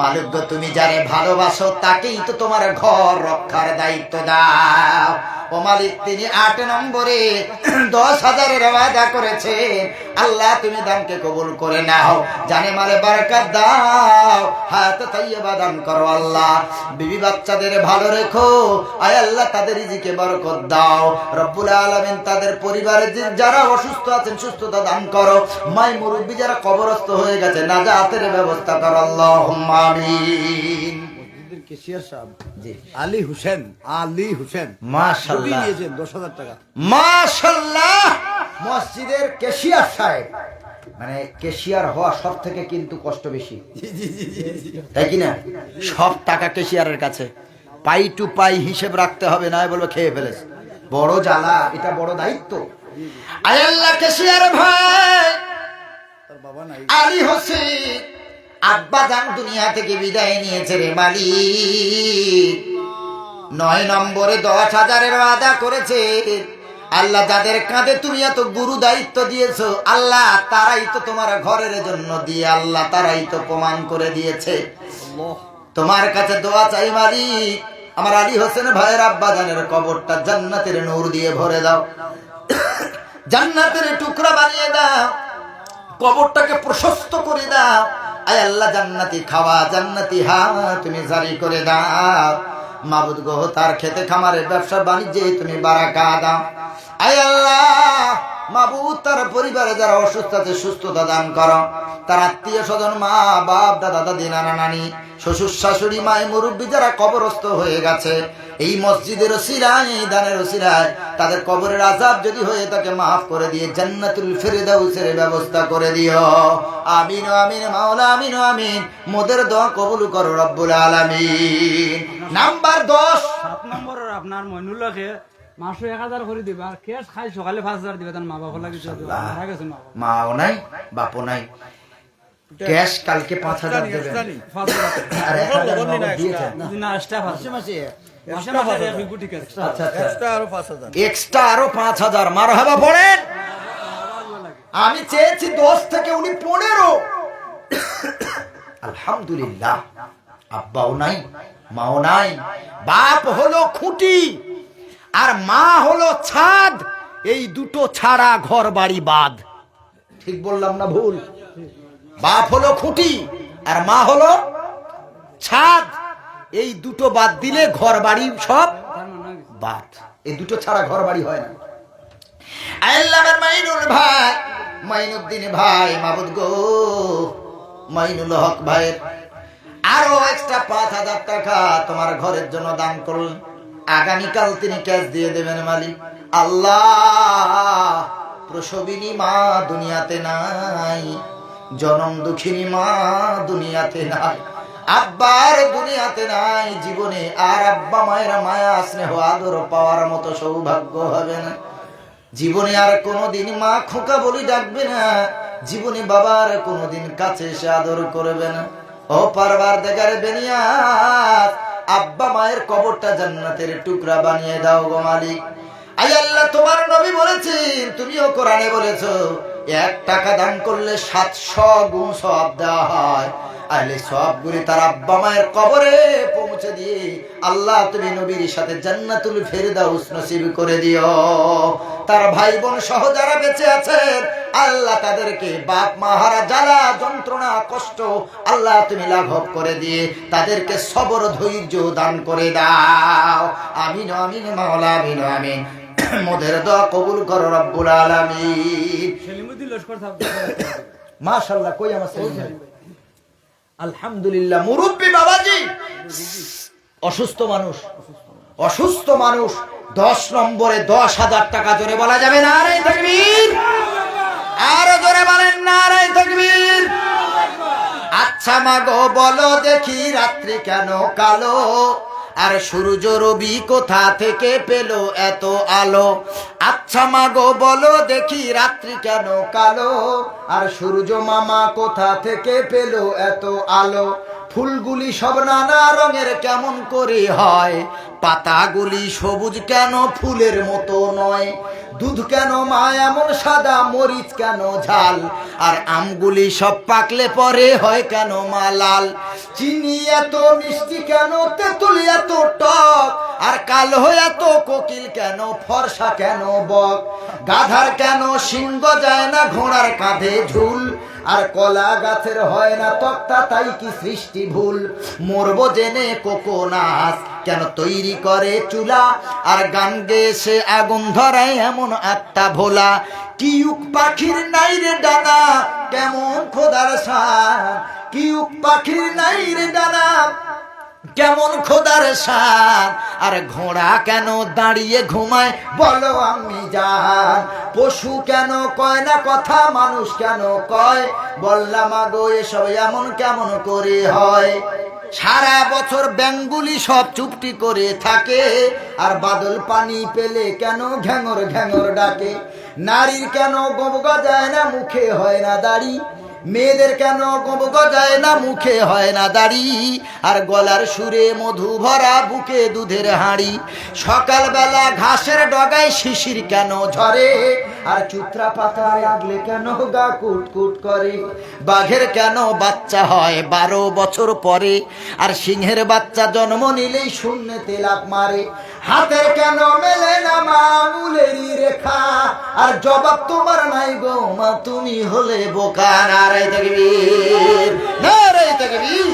মালিক গো, তুমি যারে ভালোবাসো তাকেই তো তোমার ঘর রক্ষার দায়িত্ব দাও। ও মালিক, তিনি 8 নম্বরে 10,000-এর ওয়াদা করেছেন। আল্লাহ তুমি দানকে কবুল করে নাও, জানে মালে বারাকাত দাও, হায়াত তাইয়্যিবা দান করো। আল্লাহ বিবি বাচ্চাদের ভালো রেখো। আয় আল্লাহ তাদের রিজিকে বরকত দাও। রব্বুল আলামিন তাদের পরিবারে যারা অসুস্থ আছেন সুস্থতা দান করো। মাই মুরব্বি যারা কবরস্থ হয়ে গেছে নাজাতের ব্যবস্থা করো। আল্লাহুম্মা আমিন। কেশিয়ার সাহেব জি আলী হোসেন, আলী হোসেন মাশাআল্লাহ নিয়েছেন 10,000 টাকা। মাশাআল্লাহ। মসজিদের কেশিয়ার সাহেব, মানে কেশিয়ার হওয়া সব থেকে কিন্তু কষ্ট বেশি, তাই কি না? সব টাকা কেশিয়ারের কাছে, পাই টু পাই হিসেব রাখতে হবে, না বলবো খেয়ে ফেলেছে। বড় জ্বালা, এটা বড় দায়িত্ব। আয় আল্লাহ, কেশিয়ার ভাই তার বাবা নাই। আলী হোসেন আব্বা জান দুনিয়া থেকে বিদায় নিয়েছে রে মালিক। 9 নম্বরে 10,000-এর ওয়াদা করেছে। আল্লাহ যাদের কাঁধে তুমি এত গুরু দায়িত্ব দিয়েছো, আল্লাহ তারাই তো তোমার ঘরের জন্য দিয়ে, আল্লাহ তারাই তো প্রমাণ করে দিয়েছে। তোমার কাছে দোয়া চাই মালিক, আমার আলী হোসেন ভাইয়ের আব্বা জানের কবরটা জান্নাতের নূর দিয়ে ভরে দাও, জান্নাতের টুকরা বানিয়ে দাও, কবরটাকে প্রশস্ত করে দাও। আয় আল্লাহ, জান্নাতি খাওয়া জান্নাতি হাওয়া তুমি জারি করে দাও। মাবুদ গো, তার খেতে খামারে ব্যবসা বাণিজ্যে তুমি বারাকা দাও। আয় আল্লাহ মাবুদ, তার পরিবারে যারা অসুস্থ আছে সুস্থতা দান করো। তার আত্মীয় স্বজন, মা বাপ, দাদা দাদি, নানা নানি, শ্বশুর শাশুড়ি, মায়ের মুরব্বী যারা কবরস্থ হয়ে গেছে, এই মসজিদের ওসিলায়, এই দানের ওসিলায় তাদের কবরের আযাব যদি হয়ে তাকে মাফ করে দিয়ে জান্নাতুল ফিরদাউসের ব্যবস্থা করে দিও। আমিন আমিন মাওলা, আমিন আমিন। মোদের দোয়া কবুল করো রব্বুল আলামিন। নাম্বার 10 7 নম্বরের আপনার মইনুল্লাহকে মাসে 1000 করে দিবা, আর কেস খাই সকালে 5,000 দিবা। তার মা বাবা লাগে মারা গেছে, মা বাবা মাও নাই বাপও নাই, ক্যাশ কালকে 5,000 দেবেন। 5,000 আর 1,000 দিয়েছেন না, এক্সট্রা মাসে মাসে মাসে মাসে এক ঠিক আছে। আচ্ছা আচ্ছা, এক্সট্রা আরো 5,000। এক্সট্রা আরো 5,000। মারহাবা পড়েন। আমি চেয়েছি 10 থেকে উনি 15। আলহামদুলিল্লাহ। আব্বাও নাই, মাও নাই, বাপ হলো খুঁটি আর মা হলো ছাদ, এই দুটো ছাড়া ঘর বাড়ি বাদ। ঠিক বললাম না ভুল? বাপ হলো খুঁটি আর মা হলো ছাদ, এই দুটো বাদ দিলে ঘর বাড়ি সব বাদ। এই দুটো ছাড়া ঘর বাড়ি হয় না। আল্লাহর মাইনুল ভাই, মাইনুদ্দিন ভাই, মাবুদ গো মাইনুল হক ভাইয়ের আরো এক্সট্রা 5,000 টাকা তোমার ঘরের জন্য দান করলেন। আগামীকাল তিনি ক্যাশ দিয়ে দেবেন মালিক। আল্লাহ, প্রসবিনী মা দুনিয়াতে নাই, জনম দুঃখিনী মা দুনিয়াতে নাই, আব্বার দুনিয়াতে নাই, জীবনে আর আব্বা মায়ের মায়া স্নেহ আদর পাওয়ার মতো সৌভাগ্য হবে না। জীবনে আর কোনোদিন মা খোকা বলি ডাকবে না, জীবনে বাবার কোনোদিন কাছে এসে আদর করবে না। ও পারওয়ারদিগার বেনিয়াত, আব্বা মায়ের কবরটা জান্নাতের টুকরা বানিয়ে দাও গো মালিক। আই আল্লাহ, তোমার নবী বলেছেন, তুমিও কোরআনে বলেছো, 1 টাকা দান করলে 700 গুণ সওয়াব দেওয়া হয়। আলে সবগুলি তার আব্বা মায়ের কবরে পৌঁছে দিয়ে আল্লাহ তুমি নবীর সাথে জান্নাতুল ফেরদাউস নসিব করে দিও। তার ভাই বোন সহ যারা বেঁচে আছেন আল্লাহ তাদেরকে বাপ মা হারা জ্বালা যন্ত্রণা কষ্ট আল্লাহ তুমি লাঘব করে দিয়ে তাদেরকে সবর ধৈর্য দান করে দাও। আমিন আমিন মাওলা, আমিন আমিন। মোদের দোয়া কবুল করো রব্বুল আলামিন। সেলিমুদ্দিন লস্কর সাহেব মাশাআল্লাহ, কই আমার সেলিম ভাই? আলহামদুলিল্লাহ। মুরব্বী বাবাজি, অসুস্থ মানুষ, অসুস্থ মানুষ 10 নম্বরে 10,000 টাকা জোরে বলা যাবে না? নারে তাকবীর, আরো জোরে বলেন নারে তাকবীর। আচ্ছা মাগো বলো দেখি রাত্রি কেন কালো, আর সূর্য রবি কোথা থেকে পেলো এত আলো? আচ্ছা মাগো বলো দেখি রাত্রি কেন কালো, আর সূর্য মামা কোথা থেকে পেলো এত আলো? ফুলগুলি সব নানা রঙের কেমন করে হয়, পাতাগুলি সবুজ কেন ফুলের মতো নয়? দুধ কেন মা এমন সাদা, মরিচ কেন ঝাল, আর আমগুলি সব পাকলে পরে হয় কেন মা লাল? চিনি এত মিষ্টি কেন, তেঁতুল এত টক, আর কালো এত কোকিল কেন, ফর্সা কেন বক? গাধার কেন সিংহ যায় না, ঘোড়ার কাঁধে ঝুল, আর কলা গাছের হয় না তক্তা, তাই কি সৃষ্টি ভুল? মরবো জেনে কোকোনাস কেন তৈরি করে চুলা, আর গান গেয়ে সে আগুন ধরায় এমন আত্মা ভোলা? কিউক পাখির নাই রে ডানা, কেমন খোদার শান, কিউক পাখির নাই রে ডানা, কেমন খোদার শান? আর ঘোড়া কেন দাঁড়িয়ে ঘুমায় বলো আমি জান? পশু কেন কয় না কথা, মানুষ কেন কয়? বললাম আগো এসব এমন কেমন করে হয়? সারা বছর ব্যাঙগুলি সব চুপটি করে থাকে, আর বাদল পানি পেলে কেন ঘ্যাঙর ঘ্যাঙর ডাকে? নারীর কেন গোব গজায় না, মুখে হয় না দাড়ি, মেয়েদের কেন গোব গজায় না, মুখে হয় না দাড়ি, আর গলার সুরে মধু ভরা, বুকে দুধের হাঁড়ি? সকালবেলা ঘাসের ডগায় শিশির কেন ঝরে, আর চুত্রা পাতা লাগলে কেন গা কুটকুট করে? বাঘের কেন বাচ্চা হয় 12 বছর পরে, আর সিংহের বাচ্চা জন্ম নিলেই শূন্যতে লাফ মারে? হাতের কেন মেলে না মা আঙুলেরই রেখা, আর জবাব তোমার নাই গো মা, তুমি হলে বোকা। নারে তাকবীর, নারে তাকবীর।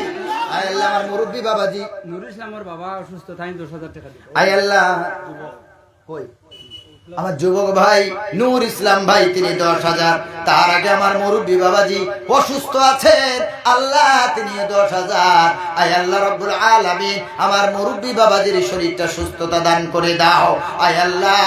আয় আল্লাহ, আমার মুরব্বী বাবাজি নুরুল ইসলামের বাবা অসুস্থ, তাই 10,000 টাকা দিল। আয় আল্লাহ, কই আমার যুবক ভাই নূর ইসলাম ভাই, তিনি 10,000। তার আগে আমার মুরব্বী বাবাজি অসুস্থ আছেন, আল্লাহ তিনি 10,000। আয় আল্লাহ রব্বুল আলামিন, আমার মুরব্বী বাবাজির শরীরটা সুস্থতা দান করে দাও। আয় আল্লাহ,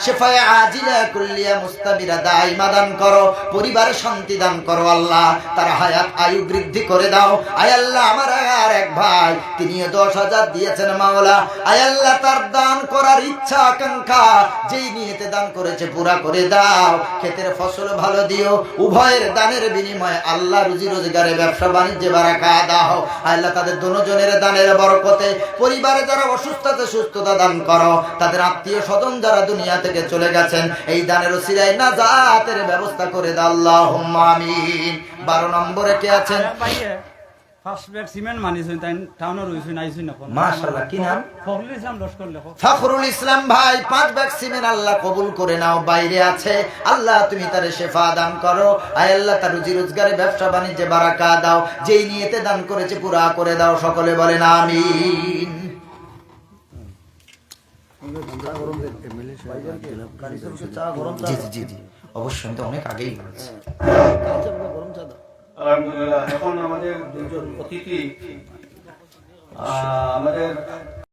শিফায়ে আজিলা কুল্লিয়া মুস্তামিরা দাইমা দান করো, পরিবারে শান্তি দান করো আল্লাহ, তার হায়াত আয়ু বৃদ্ধি করে দাও। আয় আল্লাহ, আমার আর এক ভাই তিনি 10,000 দিয়েছেন মাওলা। আয় আল্লাহ, তার দান করার ইচ্ছা আকাঙ্ক্ষা যেই নিয়তে দান করেছে পুরা করে দাও। ক্ষেতের ফসল ভালো দিও, উভয়ের দানের বিনিময়ে আল্লাহ রুজি রোজগারে ব্যবসা বাণিজ্যে বারাকা দাও। আল্লাহ তাদের দুজনের দানের বরকতে পরিবারে যারা অসুস্থ আছে সুস্থতা দান করো, তাদের আত্মীয় স্বজন যারা দুনিয়া থেকে চলে গেছেন এই দানের ওসিলায় নাজাতের ব্যবস্থা করে দাও আল্লাহুম্মা আমিন। 12 নম্বরে কে আছেন? ফার্স্ট ব্যাগ সিমেন্ট মানিছেন, তাই টাউনে রইছেন, আইছেন না? মাশাআল্লাহ, কি নাম? ফখরুল ইসলাম লস্কর লেখক। ফখরুল ইসলাম ভাই 5 ব্যাগ সিমেন্ট আল্লাহ কবুল করে নাও। বাইরে আছে, আল্লাহ তুমি তার শেফা দান করো। আয় আল্লাহ, তার রুজি রোজগারে ব্যবসা বাণিজ্যে বারাকা দাও, যেই নিয়তে দান করেছে পুরা করে দাও। সকলে বলেন আমিন। জি জি জি, অবশ্যই, তো অনেক আগেই বলেছে। আলহামদুলিল্লাহ। এখন আমাদের দুজন অতিথি আমাদের